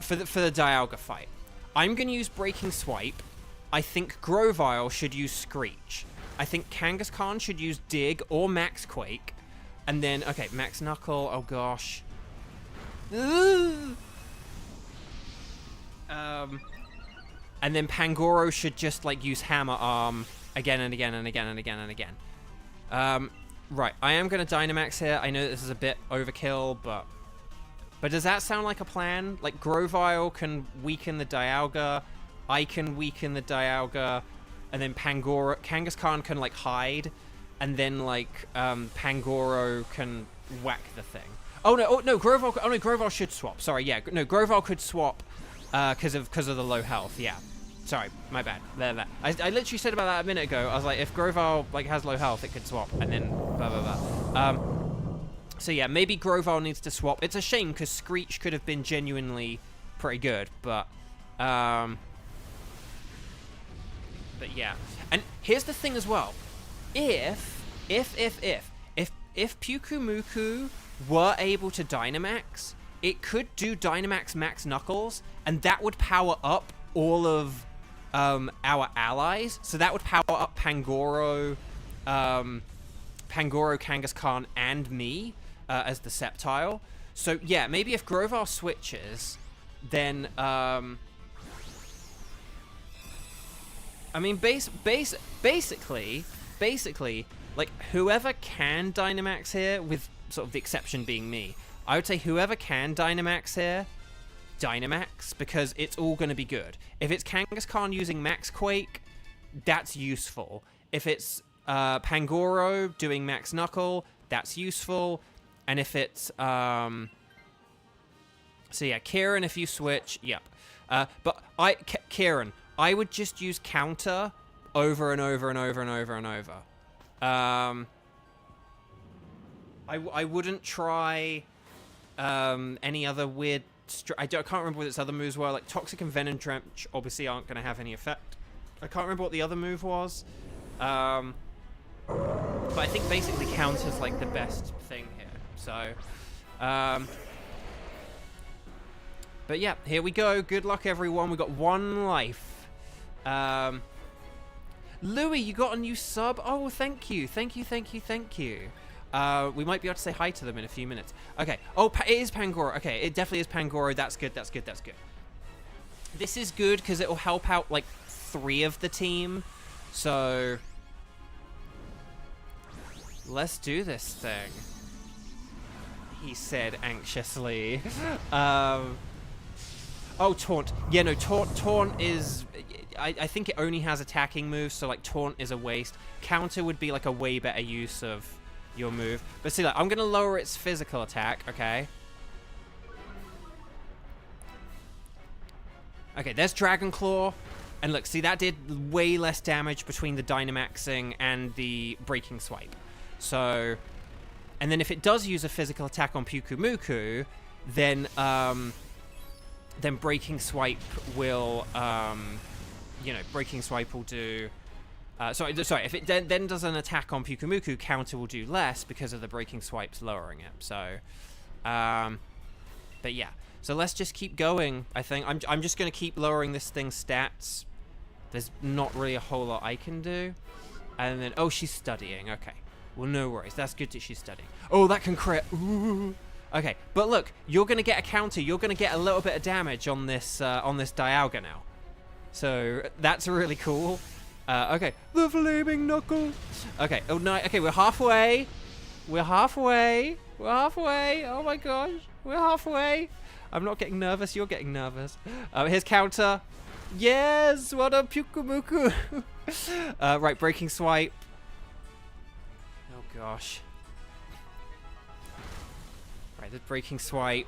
For the Dialga fight. I'm going to use Breaking Swipe. I think Grovyle should use Screech. I think Kangaskhan should use Dig or Max Quake. And then, okay, Max Knuckle. Oh, gosh. And then Pangoro should just, like, use Hammer Arm again and again and again and again and again. Right, I am going to Dynamax here. I know this is a bit overkill, but does that sound like a plan? Like, Grovyle can weaken the Dialga, I can weaken the Dialga, and then Kangaskhan can, like, hide, and then, like, Pangoro can whack the thing. Oh, no, Grovyle should swap. Sorry, yeah, no, Grovyle could swap, because of the low health, yeah. Sorry, my bad. There. I literally said about that a minute ago. I was like, if Grovyle, like, has low health, it could swap, and then blah, blah, blah. So yeah, maybe Grovyle needs to swap. It's a shame, because Screech could have been genuinely pretty good, but yeah. And here's the thing as well. If Pyukumuku were able to Dynamax, it could do Dynamax Max Knuckles, and that would power up all of our allies. So that would power up Pangoro, Kangaskhan, and me as the Sceptile. So yeah, maybe if Grovyle switches, then I mean, basically, like, whoever can Dynamax here, with sort of the exception being me, I would say whoever can Dynamax here, Dynamax, because it's all going to be good. If it's Kangaskhan using Max Quake, that's useful. If it's Pangoro doing Max Knuckle, that's useful. And if it's so yeah, Kieran, if you switch, yep. But Kieran, I would just use counter over and over and over and over and over. I wouldn't try any other weird... I can't remember what its other moves were. Like, Toxic and Venom Drench obviously aren't going to have any effect. I can't remember what the other move was. But I think basically counter's like the best thing here. So, but yeah, here we go. Good luck, everyone. We got 1 life. Louis, you got a new sub? Oh, thank you. Thank you. We might be able to say hi to them in a few minutes. Okay. Oh, it is Pangoro. Okay, it definitely is Pangoro. That's good. This is good because it will help out, like, 3 of the team. So, let's do this thing, he said anxiously. Oh, Taunt. Yeah, no, Taunt is... I think it only has attacking moves, so, like, Taunt is a waste. Counter would be, like, a way better use of your move. But see, like, I'm going to lower its physical attack, okay? Okay, there's Dragon Claw. And look, see, that did way less damage between the Dynamaxing and the Breaking Swipe. So... And then if it does use a physical attack on Pyukumuku, then Breaking Swipe will, Breaking Swipe will do... Sorry, if it then does an attack on Pyukumuku, counter will do less because of the Breaking Swipes lowering it. So, but yeah. So let's just keep going, I think. I'm just going to keep lowering this thing's stats. There's not really a whole lot I can do. And then, oh, she's studying. Okay. Well, no worries. That's good that she's studying. Oh, that can crit. Ooh. Okay, but look, you're going to get a counter. You're going to get a little bit of damage on this Dialga now. So that's really cool. Okay. The flaming knuckle. Okay. Oh, no. Okay, we're halfway. We're halfway. We're halfway. Oh, my gosh. We're halfway. I'm not getting nervous. You're getting nervous. Here's counter. Yes. What a Pyukumuku. Right. Breaking swipe. Oh, gosh. Right. The breaking swipe.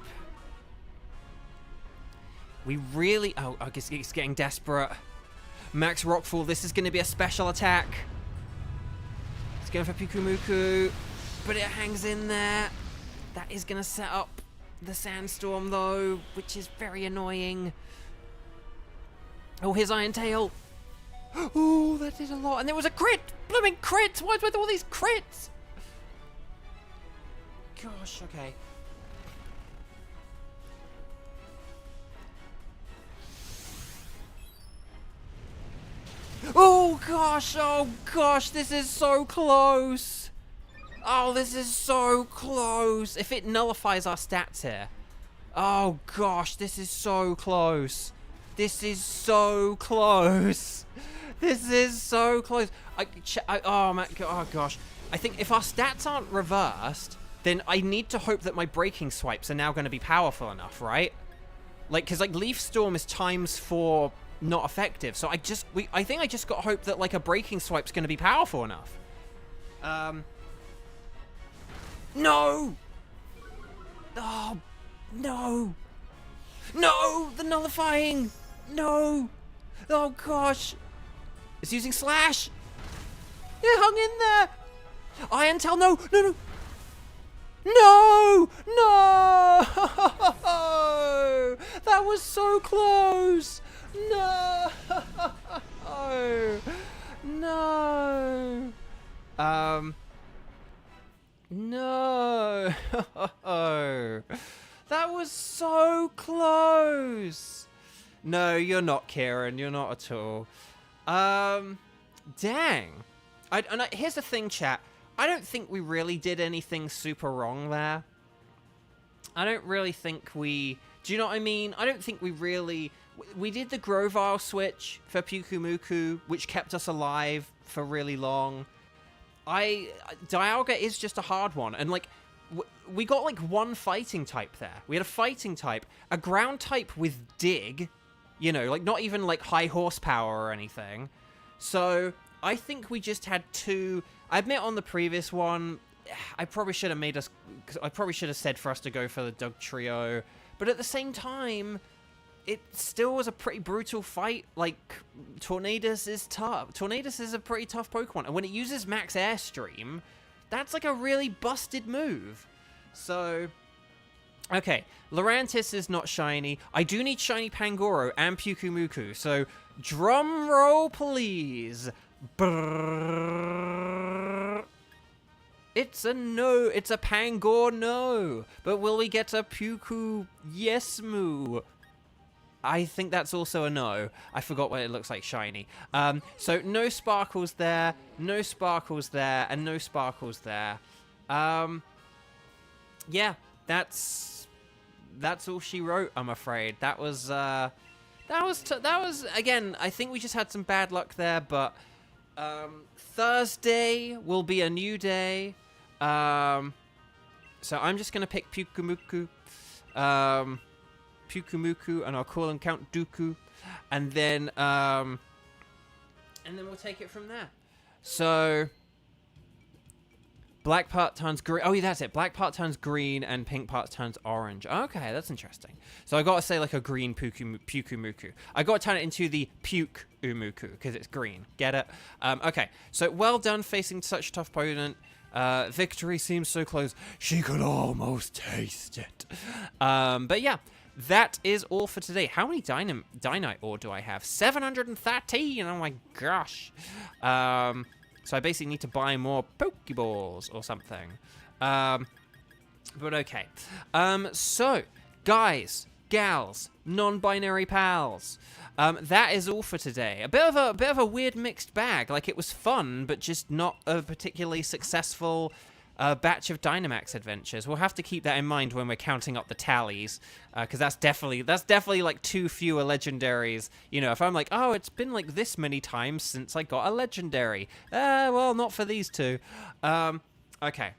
We really... Oh, I guess it's getting desperate. Max Rockfall. This is going to be a special attack. It's going for Pyukumuku. But it hangs in there. That is going to set up the sandstorm, though, which is very annoying. Oh, here's Iron Tail. Oh, that did a lot. And there was a crit. Blooming crit. What's with all these crits? Gosh, okay. Oh gosh, this is so close. Oh, this is so close. If it nullifies our stats here. Oh gosh, this is so close. This is so close. This is so close. Oh my, oh gosh. I think if our stats aren't reversed, then I need to hope that my breaking swipes are now going to be powerful enough, right? Like, because like Leaf Storm is ×4 not effective, so I think I just got hope that like a breaking swipe's going to be powerful enough. No! Oh, no! No! The nullifying! No! Oh gosh! It's using slash! It hung in there! Iron Tail, no! No, no! No! No! That was so close! No! No! No! That was so close! No, you're not, Kieran. You're not at all. Dang. Here's the thing, chat. I don't think we really did anything super wrong there. I don't really think we... Do you know what I mean? I don't think we really... We did the Grovile switch for Pyukumuku, which kept us alive for really long. Dialga is just a hard one. And, like, we got, like, one fighting type there. We had a fighting type, a ground type with dig. You know, like, not even, like, high horsepower or anything. So, I think we just had two... I admit on the previous one, I probably should have said for us to go for the Doug Trio. But at the same time, it still was a pretty brutal fight. Like, Tornadus is tough. Tornadus is a pretty tough Pokemon. And when it uses Max Airstream, that's like a really busted move. So, okay. Lurantis is not shiny. I do need shiny Pangoro and Pyukumuku. So, drum roll, please. Brrr. It's a no. It's a Pangor no. But will we get a Puku yes moo? I think that's also a no. I forgot what it looks like shiny. So no sparkles there, no sparkles there, and no sparkles there. Yeah, that's all she wrote, I'm afraid. That was again, I think we just had some bad luck there, but Thursday will be a new day. So I'm just going to pick Pyukumuku. Pyukumuku, and I'll call him Count Dooku. And then we'll take it from there. So, black part turns green. Oh, yeah, that's it. Black part turns green, and pink part turns orange. Okay, that's interesting. So I got to say like a green Pyukumuku. I got to turn it into the Puke-umuku, because it's green. Get it? Okay, so well done facing such a tough opponent. Victory seems so close. She could almost taste it. But yeah, that is all for today. How many Dynite ore do I have? 713! Oh my gosh. So I basically need to buy more Pokeballs or something. But okay. So, guys, gals, non-binary pals. That is all for today. A bit of a weird mixed bag. Like, it was fun, but just not a particularly successful batch of Dynamax Adventures. We'll have to keep that in mind when we're counting up the tallies, because that's definitely like too fewer legendaries. You know, if I'm like, oh, it's been like this many times since I got a legendary. Well, not for these two. Okay.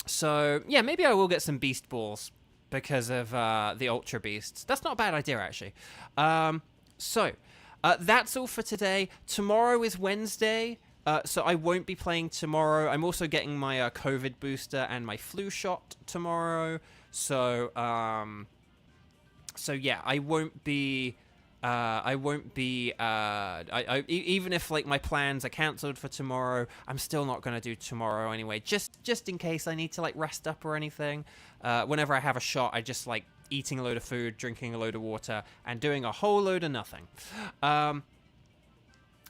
So, yeah, maybe I will get some Beast Balls because of the Ultra Beasts. That's not a bad idea, actually. That's all for today. Tomorrow is Wednesday, so I won't be playing tomorrow. I'm also getting my COVID booster and my flu shot tomorrow. So yeah, I won't be... even if like my plans are cancelled for tomorrow, I'm still not going to do tomorrow anyway, just in case I need to like rest up or anything. Whenever I have a shot, I just like eating a load of food, drinking a load of water, and doing a whole load of nothing.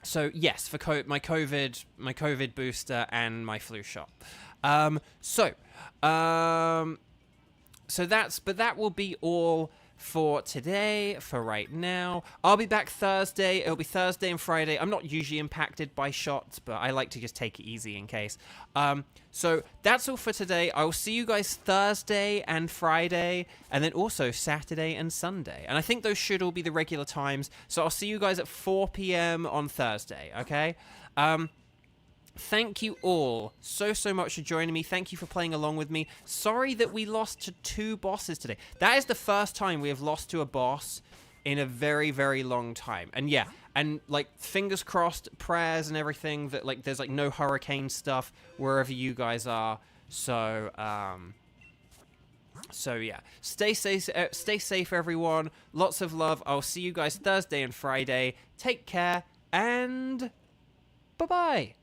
So yes, for my COVID booster and my flu shot. That will be all for today, for right now. I'll be back Thursday. It'll be Thursday and Friday. I'm not usually impacted by shots, but I like to just take it easy in case. So that's all for today. I will see you guys Thursday and Friday, and then also Saturday and Sunday. And I think those should all be the regular times. So I'll see you guys at 4 p.m. on Thursday, okay? Thank you all so much for joining me. Thank you for playing along with me. Sorry that we lost to 2 bosses today. That is the first time we have lost to a boss in a very, very long time. And yeah, and like fingers crossed, prayers and everything that like there's like no hurricane stuff wherever you guys are. So yeah, stay safe everyone. Lots of love. I'll see you guys Thursday and Friday. Take care and bye-bye.